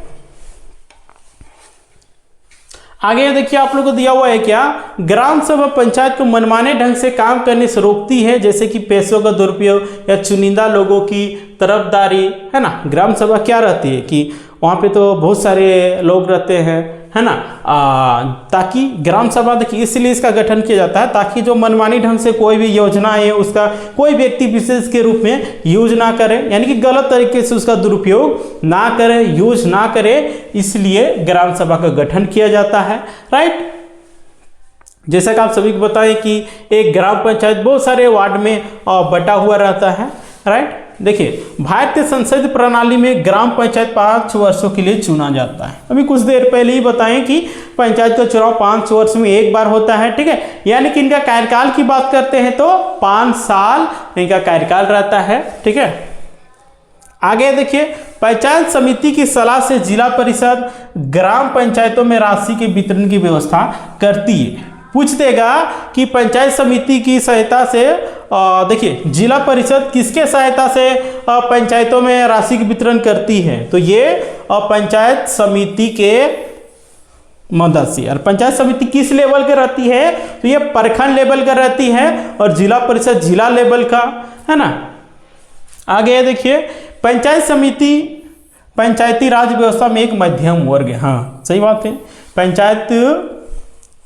आगे देखिए, आप लोगों को दिया हुआ है क्या, ग्राम सभा पंचायत को मनमाने ढंग से काम करने से रोकती है, जैसे कि पैसों का दुरुपयोग या चुनिंदा लोगों की तरफदारी, है ना। ग्राम सभा क्या रहती है कि वहाँ पे तो बहुत सारे लोग रहते हैं, है ना, ताकि ग्राम सभा देखिए इसलिए इसका गठन किया जाता है ताकि जो मनमानी ढंग से कोई भी योजना है उसका कोई व्यक्ति विशेष के रूप में यूज ना करे, यानी कि गलत तरीके से उसका दुरुपयोग ना करे, यूज ना करे, इसलिए ग्राम सभा का गठन किया जाता है, राइट। जैसा कि आप सभी को बताएं कि एक ग्राम पंचायत बहुत सारे वार्ड में बटा हुआ रहता है, राइट। देखिए, भारतीय संसदीय प्रणाली में ग्राम पंचायत 5 वर्षों के लिए चुना जाता है। अभी कुछ देर पहले ही बताएं कि पंचायत का चुनाव 5 वर्ष में एक बार होता है, ठीक है। यानी कि इनका कार्यकाल की बात करते हैं तो 5 साल इनका कार्यकाल रहता है, ठीक है। आगे देखिए, पंचायत समिति की सलाह से जिला परिषद ग्राम पंचायतों में राशि के वितरण की व्यवस्था करती है। पूछ देगा कि पंचायत समिति की सहायता से देखिए, जिला परिषद किसके सहायता से पंचायतों में राशि की वितरण करती है, तो ये पंचायत समिति के मदद से। और पंचायत समिति किस लेवल की रहती है, तो ये प्रखंड लेवल का रहती है, और जिला परिषद जिला लेवल का, है ना। आगे देखिए, पंचायत समिति पंचायती राज व्यवस्था में एक मध्यम वर्ग है। हाँ सही बात है,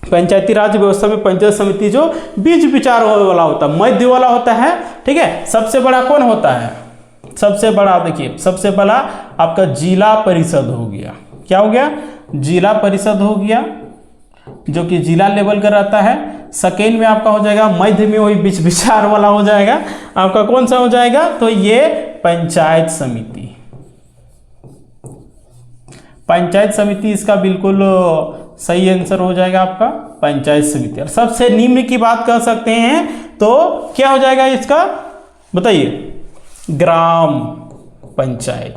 पंचायती राज व्यवस्था में पंचायत समिति जो बीच विचार वाला होता है, मध्य वाला होता है, ठीक है। सबसे बड़ा कौन होता है, सबसे बड़ा देखिए, सबसे बड़ा आपका जिला परिषद हो गया। क्या हो गया, जिला परिषद हो गया, जो कि जिला लेवल का रहता है। सेकेंड में आपका हो जाएगा, मध्य में वही बीच विचार वाला हो जाएगा, आपका कौन सा हो जाएगा, तो ये पंचायत समिति। पंचायत समिति इसका बिल्कुल सही आंसर हो जाएगा आपका पंचायत समिति। और सबसे निम्न की बात कर सकते हैं तो क्या हो जाएगा इसका, बताइए, ग्राम पंचायत,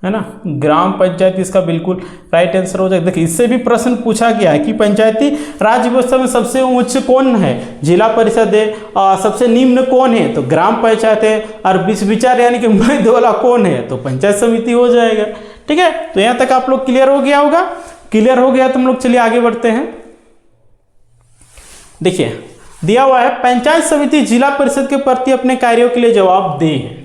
है ना। ग्राम पंचायत इसका बिल्कुल राइट आंसर हो जाएगा। देखिए, इससे भी प्रश्न पूछा गया है कि पंचायती राज व्यवस्था में सबसे उच्च कौन है, जिला परिषद है, सबसे निम्न कौन है, तो ग्राम पंचायत है, और बीच विचार यानी कि मध्य वाला कौन है, तो पंचायत समिति हो जाएगा। ठीक है, तो यहां तक आप लोग क्लियर हो गया होगा। क्लियर हो गया तो हम लोग चलिए आगे बढ़ते हैं। देखिए, दिया हुआ है पंचायत समिति जिला परिषद के प्रति अपने कार्यों के लिए जवाब दे।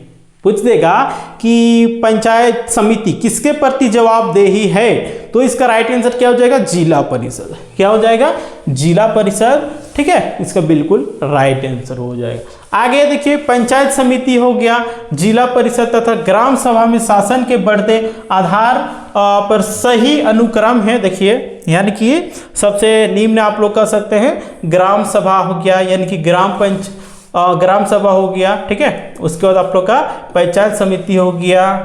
पूछ देगा कि पंचायत समिति किसके प्रति जवाबदेही है, तो इसका राइट आंसर क्या हो जाएगा, जिला परिषद। क्या हो जाएगा, जिला परिषद। ठीक है, इसका बिल्कुल राइट आंसर हो जाएगा। आगे देखिए, पंचायत समिति हो गया, जिला परिषद तथा ग्राम सभा में शासन के बढ़ते आधार पर सही अनुक्रम है। देखिए, यानी कि सबसे निम्न आप लोग कह सकते हैं ग्राम सभा हो गया, यानी कि ग्राम सभा हो गया। ठीक है, उसके बाद आप लोग का पंचायत समिति हो गया।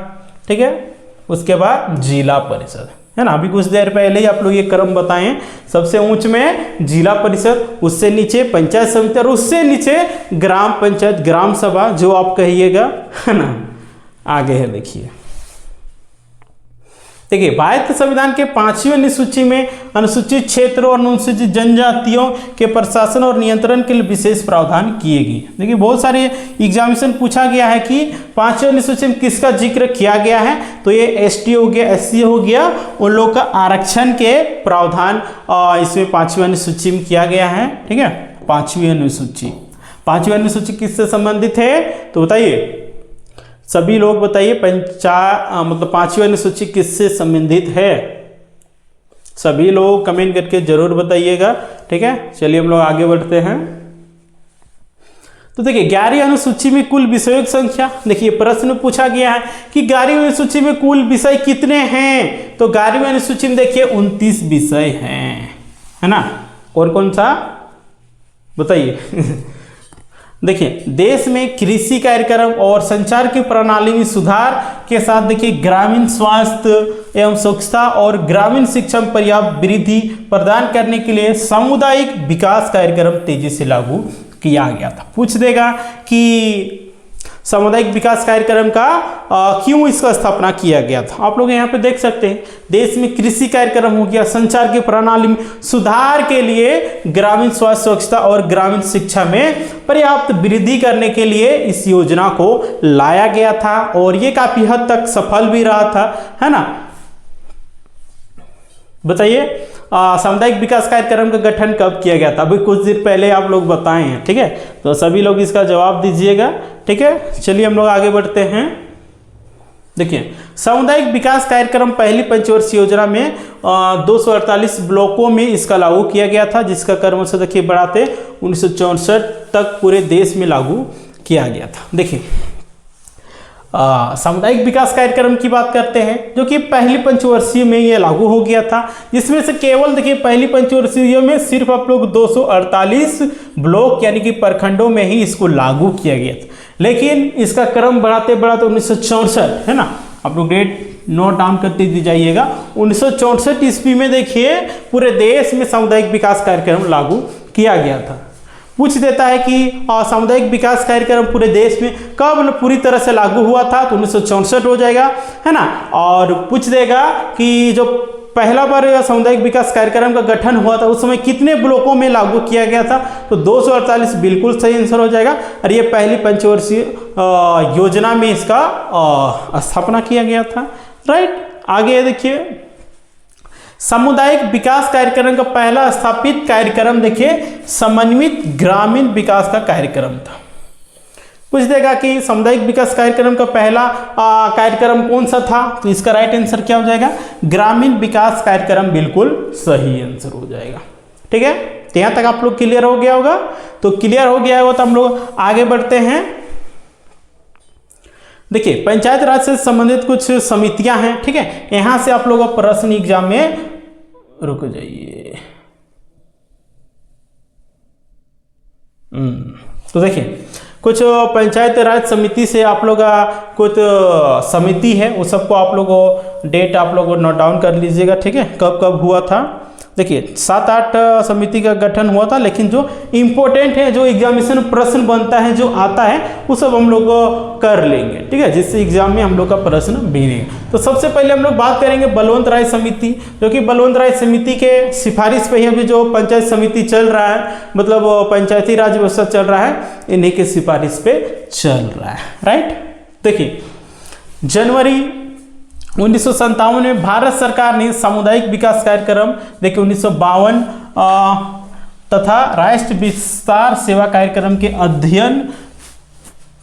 ठीक है, उसके बाद जिला परिषद, है ना। अभी कुछ देर पहले ही आप लोग ये क्रम बताएं, सबसे ऊंच में जिला परिषद, उससे नीचे पंचायत समिति, और उससे नीचे ग्राम पंचायत, ग्राम सभा जो आप कहिएगा, है ना। आगे है, देखिए भारत संविधान के 5वीं अनुसूची में अनुसूचित क्षेत्रों और अनुसूचित जनजातियों के प्रशासन और नियंत्रण के लिए विशेष प्रावधान किए गए। देखिए, बहुत सारे एग्जामिनेशन पूछा गया है कि 5वीं अनुसूची में किसका जिक्र किया गया है, तो ये एसटी हो गया, एससी हो गया, उन लोग का आरक्षण के प्रावधान इसमें 5वीं अनुसूची में किया गया है। ठीक है, 5वीं अनुसूची किससे संबंधित है, तो बताइए सभी लोग बताइए, मतलब 5वीं अनुसूची किससे संबंधित है, सभी लोग कमेंट करके जरूर बताइएगा। ठीक है, चलिए हम लोग आगे बढ़ते हैं। तो देखिए, 11वीं अनुसूची में कुल विषयों की संख्या, देखिए प्रश्न पूछा गया है कि 11वीं अनुसूची में कुल विषय कितने हैं, तो 11वीं अनुसूची में देखिए 29 विषय हैं, है ना। और कौन सा बताइए देखिए, देश में कृषि कार्यक्रम और संचार की प्रणाली में सुधार के साथ देखिए ग्रामीण स्वास्थ्य एवं स्वच्छता और ग्रामीण शिक्षा में पर्याप्त वृद्धि प्रदान करने के लिए सामुदायिक विकास कार्यक्रम तेजी से लागू किया गया था। पूछ देगा कि सामुदायिक विकास कार्यक्रम का क्यों इसका स्थापना किया गया था। आप लोग यहाँ पे देख सकते हैं, देश में कृषि कार्यक्रम हो गया, संचार की प्रणाली में सुधार के लिए ग्रामीण स्वास्थ्य स्वच्छता और ग्रामीण शिक्षा में पर्याप्त वृद्धि करने के लिए इस योजना को लाया गया था, और ये काफी हद तक सफल भी रहा था, है ना। बताइए, सामुदायिक विकास कार्यक्रम का गठन कब किया गया था, अभी कुछ दिन पहले आप लोग बताए हैं। ठीक है, तो सभी लोग इसका जवाब दीजिएगा। ठीक है, चलिए हम लोग आगे बढ़ते हैं। देखिए, सामुदायिक विकास कार्यक्रम पहली पंचवर्षीय योजना में 248 ब्लॉकों में इसका लागू किया गया था, जिसका क्रमशः देखिए बढ़ाते 1964 तक पूरे देश में लागू किया गया था। देखिए, सामुदायिक विकास कार्यक्रम की बात करते हैं, जो कि पहली पंचवर्षीय में ये लागू हो गया था, जिसमें से केवल देखिए पहली पंचवर्षीय में सिर्फ आप लोग 248 ब्लॉक यानी कि प्रखंडों में ही इसको लागू किया गया था। लेकिन इसका क्रम बढ़ाते बढ़ाते 1964, है ना, आप लोग डेट नोट डाउन करते दी जाइएगा। 1964 ईस्वी में देखिए पूरे देश में सामुदायिक विकास कार्यक्रम लागू किया गया था। पूछ देता है कि सामुदायिक विकास कार्यक्रम पूरे देश में कब पूरी तरह से लागू हुआ था, तो 1964 हो जाएगा, है ना। और पूछ देगा कि जो पहला बार सामुदायिक विकास कार्यक्रम का गठन हुआ था उस समय कितने ब्लॉकों में लागू किया गया था, तो 248 बिल्कुल सही आंसर हो जाएगा। और ये पहली पंचवर्षीय योजना में इसका स्थापना किया गया था। राइट, आगे देखिए, सामुदायिक विकास कार्यक्रम का पहला स्थापित कार्यक्रम देखिए समन्वित ग्रामीण विकास का कार्यक्रम था। पूछ देगा कि सामुदायिक विकास कार्यक्रम का पहला कार्यक्रम कौन सा था, तो इसका राइट आंसर क्या हो जाएगा, ग्रामीण विकास कार्यक्रम बिल्कुल सही आंसर हो जाएगा। ठीक है, तो यहां तक आप लोग क्लियर हो गया होगा। तो क्लियर हो गया होगा तो हम लोग आगे बढ़ते हैं। देखिए पंचायत राज से संबंधित कुछ समितियां हैं। ठीक है, यहां से आप लोग प्रश्न एग्जाम में, रुक जाइए, तो देखिए कुछ पंचायत राज समिति से आप लोग कुछ समिति है वो सबको आप लोगों डेट आप लोग नोट डाउन कर लीजिएगा। ठीक है, कब कब हुआ था। देखिए 7-8 समिति का गठन हुआ था, लेकिन जो इम्पोर्टेंट है, जो एग्जामिनेशन प्रश्न बनता है, जो आता है, वो सब हम लोग कर लेंगे। ठीक है, जिससे एग्जाम में हम लोग का प्रश्न बनेगा। तो सबसे पहले हम लोग बात करेंगे बलवंत राय समिति, जो कि बलवंत राय समिति के सिफारिश पे ही अभी जो पंचायत समिति चल रहा है, मतलब पंचायती राज व्यवस्था चल रहा है, इन्हीं के सिफारिश पे चल रहा है। राइट, देखिए जनवरी 1957 में भारत सरकार ने सामुदायिक विकास कार्यक्रम देखिए 1952 तथा राष्ट्रीय विस्तार सेवा कार्यक्रम के अध्ययन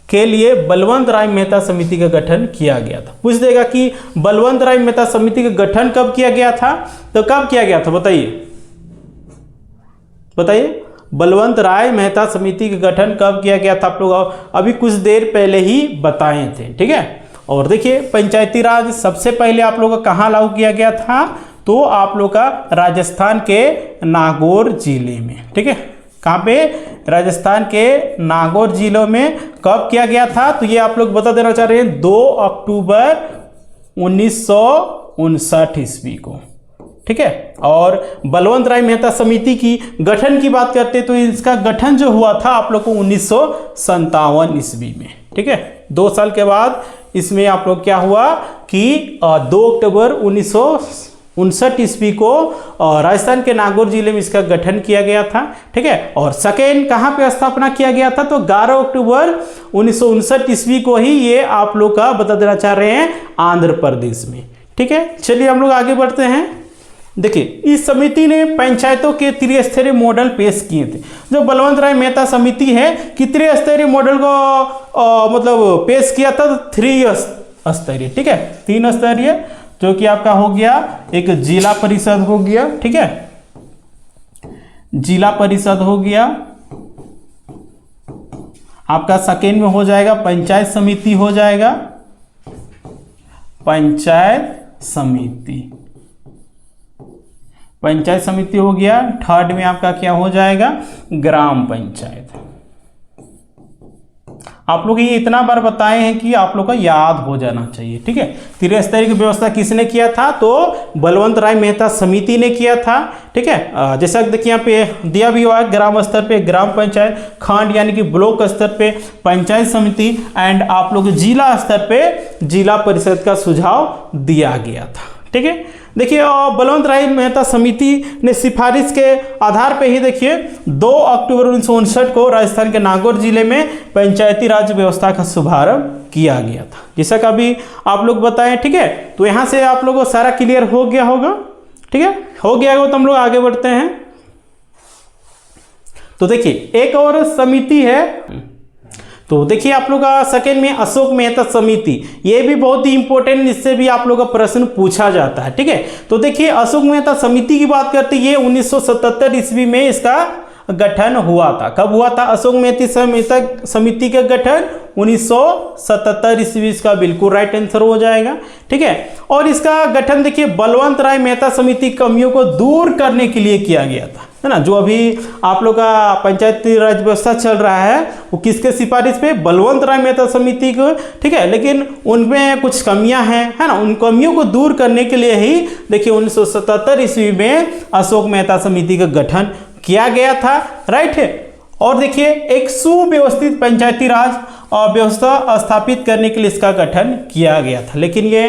के लिए बलवंत राय मेहता समिति का गठन किया गया था। पूछ देगा कि बलवंत राय मेहता समिति का गठन कब किया गया था, तो कब किया गया था बताइए, बताइए बलवंत राय मेहता समिति का गठन कब किया गया था। आप लोग अभी कुछ देर पहले ही बताए थे। ठीक है, और देखिए पंचायती राज सबसे पहले आप लोगों का कहाँ लागू किया गया था, तो आप लोग का राजस्थान के नागौर जिले में। ठीक है, कहाँ पे, राजस्थान के नागौर जिलों में कब किया गया था, तो ये आप लोग बता देना चाह रहे हैं 2 अक्टूबर 1959 ईस्वी को। ठीक है, और बलवंत राय मेहता समिति की गठन की बात करते हैं तो इसका गठन जो हुआ था आप लोग को 1957 ईस्वी में। ठीक है, 2 साल के बाद इसमें आप लोग क्या हुआ कि 2 अक्टूबर 1959 ईस्वी को राजस्थान के नागौर जिले में इसका गठन किया गया था। ठीक है, और सेकेंड कहाँ पे स्थापना किया गया था, तो 11 अक्टूबर 1959 ईस्वी को ही ये आप लोग का बता देना चाह रहे हैं आंध्र प्रदेश में। ठीक है, चलिए हम लोग आगे बढ़ते हैं। देखिए इस समिति ने पंचायतों के त्रिस्तरीय मॉडल पेश किए थे। जो बलवंत राय मेहता समिति है कि त्रिस्तरीय मॉडल को मतलब पेश किया था, तो 3 स्तरीय। ठीक है, 3 स्तरीय, जो कि आपका हो गया एक जिला परिषद हो गया। ठीक है, जिला परिषद हो गया आपका, सेकेंड में हो जाएगा पंचायत समिति हो जाएगा, पंचायत समिति हो गया। थर्ड में आपका क्या हो जाएगा, ग्राम पंचायत। आप लोग ये इतना बार बताए हैं कि आप लोग को याद हो जाना चाहिए। ठीक है, त्रिस्तरीय की व्यवस्था किसने किया था, तो बलवंत राय मेहता समिति ने किया था। ठीक है, जैसा देखिए यहाँ पे दिया भी हुआ है, ग्राम स्तर पे ग्राम पंचायत, खंड यानी कि ब्लॉक स्तर पे पंचायत समिति, एंड आप लोग जिला स्तर पे जिला परिषद का सुझाव दिया गया था। ठीक है, देखिए बलवंत राय मेहता समिति ने सिफारिश के आधार पे ही देखिए 2 अक्टूबर 1959 को राजस्थान के नागौर जिले में पंचायती राज व्यवस्था का शुभारंभ किया गया था, जैसा कि अभी आप लोग बताएं। ठीक है, तो यहाँ से आप लोगों को सारा क्लियर हो गया होगा। ठीक है, हो गया होगा तो हम लोग आगे बढ़ते हैं। तो देखिए एक और समिति है, तो देखिए आप लोग का सेकेंड में अशोक मेहता समिति, ये भी बहुत ही इंपॉर्टेंट, इससे भी आप लोग का प्रश्न पूछा जाता है। ठीक है, तो देखिए अशोक मेहता समिति की बात करते हैं, ये 1977 ईस्वी में इसका गठन हुआ था। कब हुआ था अशोक मेहता समिति का गठन, 1977 ईस्वी, इसका बिल्कुल राइट आंसर हो जाएगा। ठीक है, और इसका गठन देखिए बलवंत राय मेहता समिति कमियों को दूर करने के लिए किया गया था, है ना। जो अभी आप लोग का पंचायती राज व्यवस्था चल रहा है वो किसके सिफारिश पे, बलवंत राय मेहता समिति को। ठीक है, लेकिन उनमें कुछ कमियां हैं, है ना, उन कमियों को दूर करने के लिए ही देखिए 1977 ईस्वी में अशोक मेहता समिति का गठन किया गया था। राइट है, और देखिए एक सुव्यवस्थित पंचायती राज व्यवस्था स्थापित करने के लिए इसका गठन किया गया था, लेकिन ये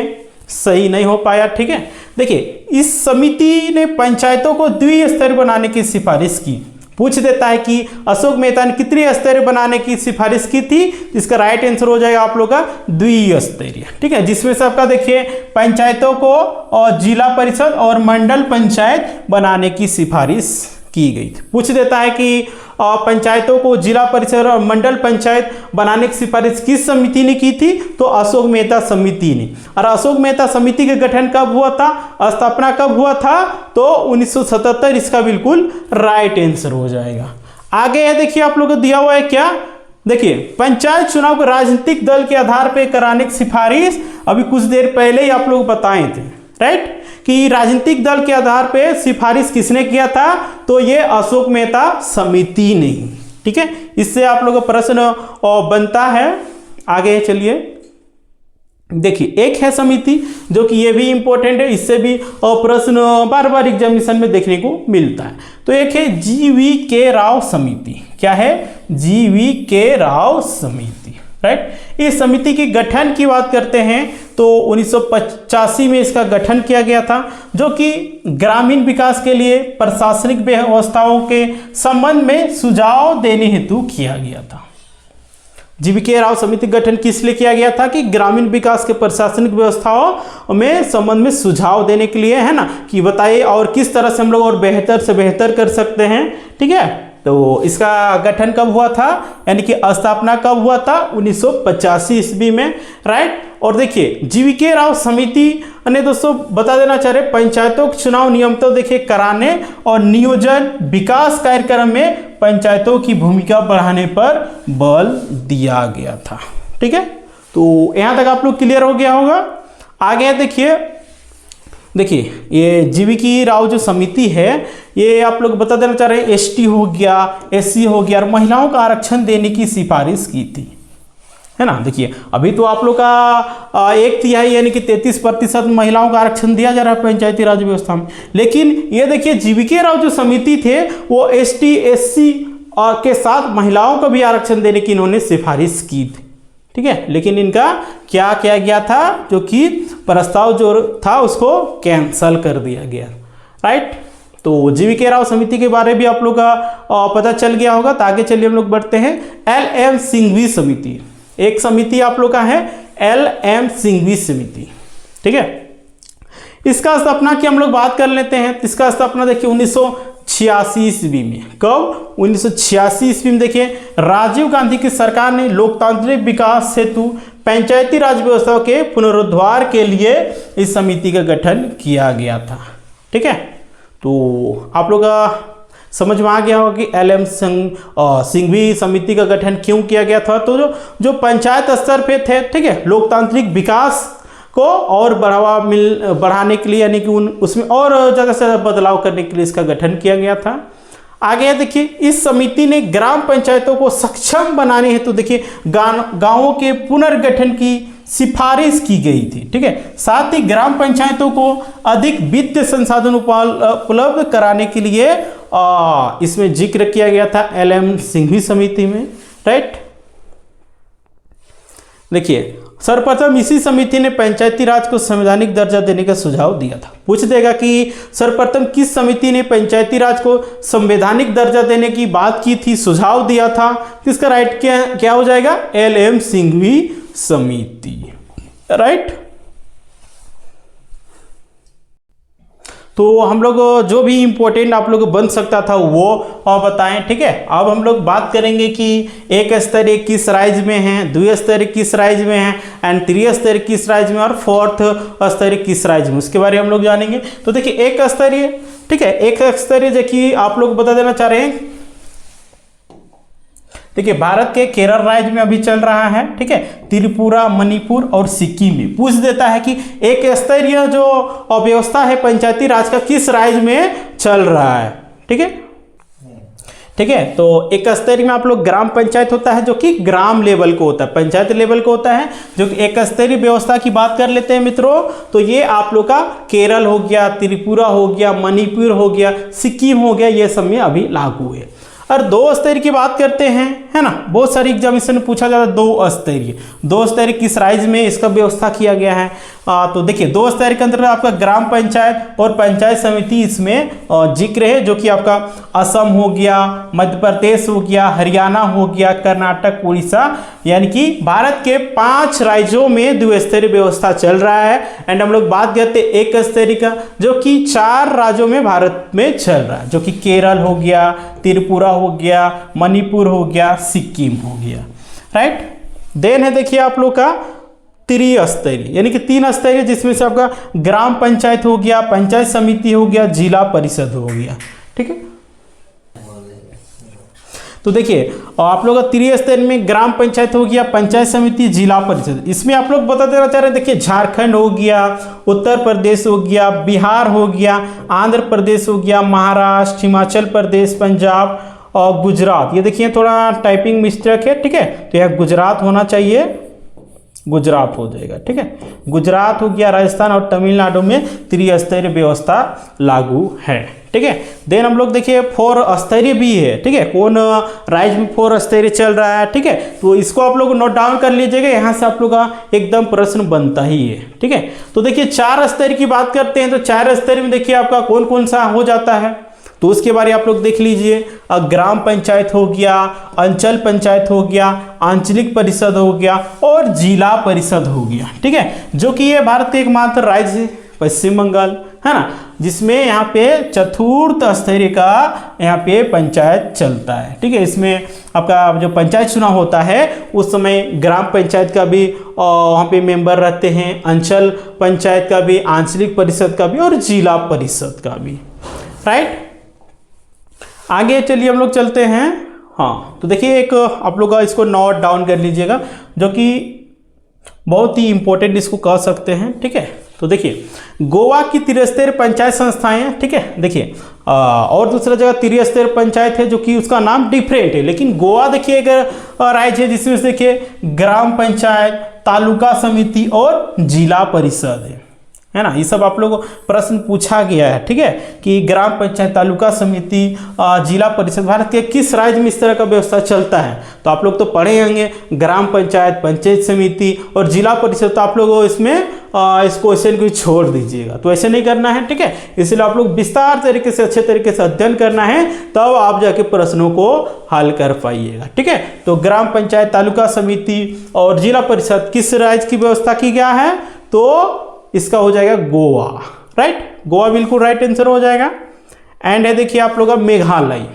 सही नहीं हो पाया। ठीक है, देखिए इस समिति ने पंचायतों को द्विस्तरीय बनाने की सिफारिश की। पूछ देता है कि अशोक मेहता ने कितनी स्तरीय बनाने की सिफारिश की थी, इसका राइट आंसर हो जाएगा आप लोग का द्विस्तरीय। ठीक है, जिसमें से आपका देखिए पंचायतों को और जिला परिषद और मंडल पंचायत बनाने की सिफारिश की गई थी। पूछ देता है कि पंचायतों को जिला परिषद और मंडल पंचायत बनाने की सिफारिश किस समिति ने की थी, तो अशोक मेहता समिति ने। और अशोक मेहता समिति का गठन कब हुआ था, स्थापना कब हुआ था, तो 1977, इसका बिल्कुल राइट आंसर हो जाएगा। आगे है देखिए आप लोगों को दिया हुआ है क्या, देखिए पंचायत चुनाव को राजनीतिक दल के आधार पर कराने की सिफारिश अभी कुछ देर पहले ही आप लोग बताए थे, राइट, कि राजनीतिक दल के आधार पे सिफारिश किसने किया था, तो ये अशोक मेहता समिति ने। ठीक है, इससे आप लोगों का प्रश्न बनता है। आगे चलिए, देखिए एक है समिति जो कि ये भी इंपॉर्टेंट है, इससे भी प्रश्न बार बार एग्जामिनेशन में देखने को मिलता है। तो एक है GV.K. राव समिति। क्या है, GV.K. राव समिति, राइट। इस समिति के गठन की बात करते हैं तो 1985 में इसका गठन किया गया था, जो कि ग्रामीण विकास के लिए प्रशासनिक व्यवस्थाओं के संबंध में सुझाव देने हेतु किया गया था। GV.K. राव समिति गठन किस लिए किया गया था, कि ग्रामीण विकास के प्रशासनिक व्यवस्थाओं में संबंध में सुझाव देने के लिए, है ना, कि बताइए और किस तरह से हम लोग और बेहतर से बेहतर कर सकते हैं। ठीक है, तो इसका गठन कब हुआ था, यानी कि स्थापना कब हुआ था, 1985 ईस्वी में, राइट। और देखिए GV.K. राव समिति ने दोस्तों बता देना चाह रहे पंचायतों के चुनाव नियमित देखिए कराने और नियोजन विकास कार्यक्रम में पंचायतों की भूमिका बढ़ाने पर बल दिया गया था। ठीक है, तो यहां तक आप लोग क्लियर हो गया होगा। आगे देखिए ये GV.K. राव जो समिति है, ये आप लोग बता देना चाह रहे हैं ST हो गया, SC हो गया और महिलाओं का आरक्षण देने की सिफारिश की थी, है ना। देखिए अभी तो आप लोग का 1/3 यानी कि 33% महिलाओं का आरक्षण दिया जा रहा है पंचायती राज व्यवस्था में, लेकिन ये देखिए GV.K. राव जो समिति थे वो ST SC के साथ महिलाओं को भी आरक्षण देने की इन्होंने सिफारिश की थी। ठीक है, लेकिन इनका क्या किया गया था, जो कि प्रस्ताव जो था उसको कैंसल कर दिया गया, राइट। तो GV.K. राव समिति के बारे में भी आप लोग का पता चल गया होगा। तो आगे चलिए हम लोग बढ़ते हैं। LM सिंघवी समिति, एक समिति आप लोग का है LM सिंघवी समिति। ठीक है, इसका स्थापना की हम लोग बात कर लेते हैं। इसका स्थापना देखिए 1986 ईस्वी में। कब, 1986 ईस्वी में। देखिए राजीव गांधी की सरकार ने लोकतांत्रिक विकास हेतु पंचायती राज व्यवस्था के पुनरुद्धार के लिए इस समिति का गठन किया गया था। ठीक है, तो आप लोग का समझ में आ गया होगा कि LM सिंघवी समिति का गठन क्यों किया गया था। तो जो पंचायत स्तर पे थे, ठीक है, लोकतांत्रिक विकास को और बढ़ाने के लिए, यानी कि उसमें और ज़्यादा से ज़्यादा बदलाव करने के लिए इसका गठन किया गया था। आगे देखिए इस समिति ने ग्राम पंचायतों को सक्षम बनाने हेतु देखिए गांवों के पुनर्गठन की सिफारिश की गई थी। ठीक है, साथ ही ग्राम पंचायतों को अधिक वित्तीय संसाधन उपलब्ध कराने के लिए इसमें जिक्र किया गया था LM सिंघवी समिति में, राइट। देखिए सर्वप्रथम इसी समिति ने पंचायती राज को संवैधानिक दर्जा देने का सुझाव दिया था। पूछ देगा कि सर्वप्रथम किस समिति ने पंचायती राज को संवैधानिक दर्जा देने की बात की थी, सुझाव दिया था, किसका राइट क्या हो जाएगा, LM सिंघवी समिति, राइट। तो हम लोग जो भी इंपॉर्टेंट आप लोग बन सकता था वो बताएं। ठीक है, अब हम लोग बात करेंगे कि एक स्तरीय किस राज्य में है, द्विस्तरीय किस राज्य में है, एंड त्रिस्तरीय किस राज्य में, और फोर्थ स्तरीय किस राज्य में, उसके बारे में हम लोग जानेंगे। तो देखिए एक स्तरीय, ठीक है, एक स्तरीय देखिए आप लोग बता देना चाह रहे हैं। देखिए भारत के केरल राज्य में अभी चल रहा है, ठीक है, त्रिपुरा, मणिपुर और सिक्किम में। पूछ देता है कि एक स्तरीय जो व्यवस्था है पंचायती राज का किस राज्य में चल रहा है। ठीक है, ठीक है, तो एक स्तरीय में आप लोग ग्राम पंचायत होता है जो कि ग्राम लेवल को होता है, पंचायत लेवल को होता है, जो कि एक स्तरीय व्यवस्था की बात कर लेते हैं मित्रों। तो ये आप लोग का केरल हो गया, त्रिपुरा हो गया, मणिपुर हो गया, सिक्किम हो गया, ये सब में अभी लागू है। और दो स्तरीय की बात करते हैं, है ना, बहुत सारी एग्जामिनेशन में पूछा जाता है दो स्तरीय किस राज्य में इसका व्यवस्था किया गया है। तो देखिए 2 स्तरीय के अंतर्गत आपका ग्राम पंचायत और पंचायत समिति इसमें जिक्र है, जो कि आपका असम हो गया, मध्य प्रदेश हो गया, हरियाणा हो गया, कर्नाटक, उड़ीसा, यानी कि भारत के 5 राज्यों में द्विस्तरीय व्यवस्था चल रहा है। एंड हम लोग बात करते हैं एक स्तरीय का, जो कि 4 राज्यों में भारत में चल रहा है, जो कि केरल हो गया, त्रिपुरा हो गया, मणिपुर हो गया, सिक्किम हो गया, राइट। देन है देखिए आप लोग का त्रिस्तरीय, यानी कि 3 स्तरीय, जिसमें से आपका ग्राम पंचायत हो गया, पंचायत समिति हो गया, जिला परिषद हो गया, ठीक है। तो देखिए आप लोग का त्रिस्तरीय में ग्राम पंचायत हो गया, पंचायत समिति, जिला परिषद। इसमें आप लोग बता देना चाह रहे हैं, देखिए झारखंड हो गया, उत्तर प्रदेश हो गया, बिहार हो गया, आंध्र प्रदेश हो गया, महाराष्ट्र, हिमाचल प्रदेश, पंजाब और गुजरात। ये देखिए थोड़ा टाइपिंग मिस्टेक है, ठीक है, तो यह गुजरात होना चाहिए, गुजरात हो जाएगा, ठीक है। गुजरात हो गया, राजस्थान और तमिलनाडु में त्रिस्तरीय व्यवस्था लागू है, ठीक है। देन हम लोग देखिए 4 स्तरीय भी है, ठीक है, कौन राज्य में 4 स्तरीय चल रहा है, ठीक है, तो इसको आप लोग नोट डाउन कर लीजिएगा, यहाँ से आप लोग का एकदम प्रश्न बनता ही है, ठीक है। तो देखिए 4 स्तरीय की बात करते हैं, तो 4 स्तरीय में देखिए आपका कौन कौन सा हो जाता है, तो उसके बारे में आप लोग देख लीजिए। ग्राम पंचायत हो गया, अंचल पंचायत हो गया, आंचलिक परिषद हो गया और जिला परिषद हो गया, ठीक है, जो कि ये भारत के एकमात्र राज्य है, पश्चिम बंगाल, है ना, जिसमें यहाँ पे चतुर्थ स्तरीय का यहाँ पे पंचायत चलता है, ठीक है। इसमें आपका जो पंचायत चुनाव होता है उस समय ग्राम पंचायत का भी वहाँ पे मेंबर रहते हैं, अंचल पंचायत का भी, आंचलिक परिषद का भी और जिला परिषद का भी, राइट। आगे चलिए हम लोग चलते हैं। हाँ, तो देखिए एक आप लोग इसको नोट डाउन कर लीजिएगा, जो कि बहुत ही इंपॉर्टेंट इसको कह सकते हैं, ठीक है। तो देखिए गोवा की त्रिस्तरीय पंचायत संस्थाएं हैं, ठीक है, देखिए और दूसरा जगह त्रिस्तरीय पंचायत है, जो कि उसका नाम डिफरेंट है, लेकिन गोवा देखिए एक राज्य है जिसमें से देखिए ग्राम पंचायत, तालुका समिति और जिला परिषद है ना। ये सब आप लोग प्रश्न पूछा गया है, ठीक है, कि ग्राम पंचायत, तालुका समिति, जिला परिषद भारत के किस राज्य में इस तरह का व्यवस्था चलता है। तो आप लोग तो पढ़े होंगे ग्राम पंचायत, पंचायत समिति और जिला परिषद, तो आप लोग इसमें इस क्वेश्चन को छोड़ दीजिएगा, तो ऐसे नहीं करना है, ठीक है। इसलिए आप लोग विस्तार तरीके से, अच्छे तरीके से अध्ययन करना है, तब आप जाके प्रश्नों को हल कर पाइएगा, ठीक है। तो ग्राम पंचायत, तालुका समिति और जिला परिषद किस राज्य की व्यवस्था की गया है, तो इसका हो जाएगा गोवा, राइट, गोवा बिल्कुल राइट आंसर हो जाएगा। एंड है देखिए आप लोग का मेघालय,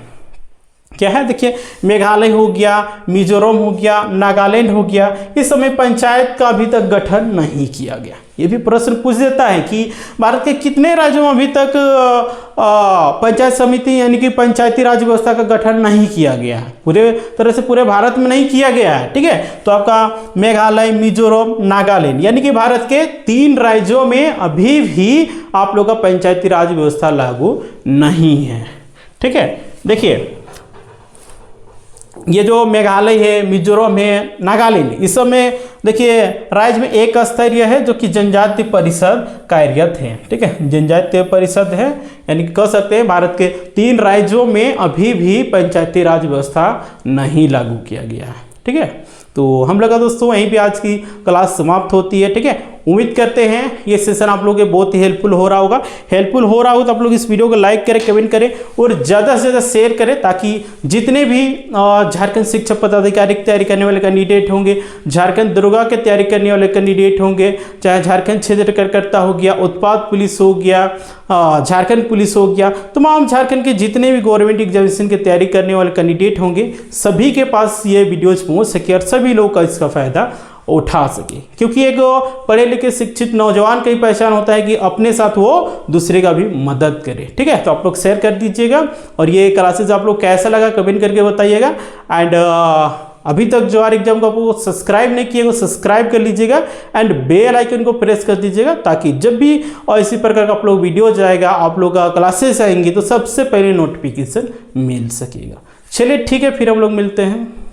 क्या है, देखिए मेघालय हो गया, मिजोरम हो गया, नागालैंड हो गया, इस समय पंचायत का अभी तक गठन नहीं किया गया। ये भी प्रश्न पूछ देता है कि भारत के कितने राज्यों में अभी तक पंचायत समिति यानी कि पंचायती राज व्यवस्था का गठन नहीं किया गया है, पूरे तरह से पूरे भारत में नहीं किया गया है, ठीक है। तो आपका मेघालय, मिजोरम, नागालैंड, यानी कि भारत के 3 राज्यों में अभी भी आप लोग का पंचायती राज व्यवस्था लागू नहीं है, ठीक है। देखिए ये जो मेघालय है, मिजोरम है, नागालैंड, इस समय देखिए राज्य में 1 स्तरीय है, जो कि जनजातीय परिषद कार्यरत है, ठीक है, जनजातीय परिषद है, यानी कि कह सकते हैं भारत के 3 राज्यों में अभी भी पंचायती राज व्यवस्था नहीं लागू किया गया है, ठीक है। तो हम लोग का दोस्तों वहीं पे आज की क्लास समाप्त होती है, ठीक है। उम्मीद करते हैं ये सेशन आप लोगों के बहुत ही हेल्पफुल हो रहा होगा। हेल्पफुल हो रहा हो तो आप लोग इस वीडियो को लाइक करें, कमेंट करें और ज़्यादा से ज़्यादा शेयर करें, ताकि जितने भी झारखंड शिक्षक पदाधिकारी की तैयारी करने वाले कैंडिडेट होंगे, झारखंड दरोगा की तैयारी करने वाले कैंडिडेट होंगे, चाहे झारखंड क्षेत्र कार्यकर्ता हो गया, उत्पाद पुलिस हो गया, झारखंड पुलिस हो गया, तमाम झारखंड के जितने भी गवर्नमेंट एग्जामिनेशन की तैयारी करने वाले कैंडिडेट होंगे, सभी के पास ये वीडियोज पहुँच सके और सभी लोग का इसका फ़ायदा उठा सके। क्योंकि एक पढ़े लिखे शिक्षित नौजवान की पहचान होता है कि अपने साथ वो दूसरे का भी मदद करे, ठीक है। तो आप लोग शेयर कर दीजिएगा और ये क्लासेस आप लोग कैसा लगा कमेंट करके बताइएगा। एंड अभी तक जो आर एग्जाम को आपको सब्सक्राइब नहीं किए वो सब्सक्राइब कर लीजिएगा एंड बेल आइकन को प्रेस कर दीजिएगा, ताकि जब भी और इसी प्रकार का आप लोग वीडियो जाएगा, आप लोग का क्लासेस आएंगी, तो सबसे पहले नोटिफिकेशन मिल सकेगा। चलिए ठीक है, फिर हम लोग मिलते हैं।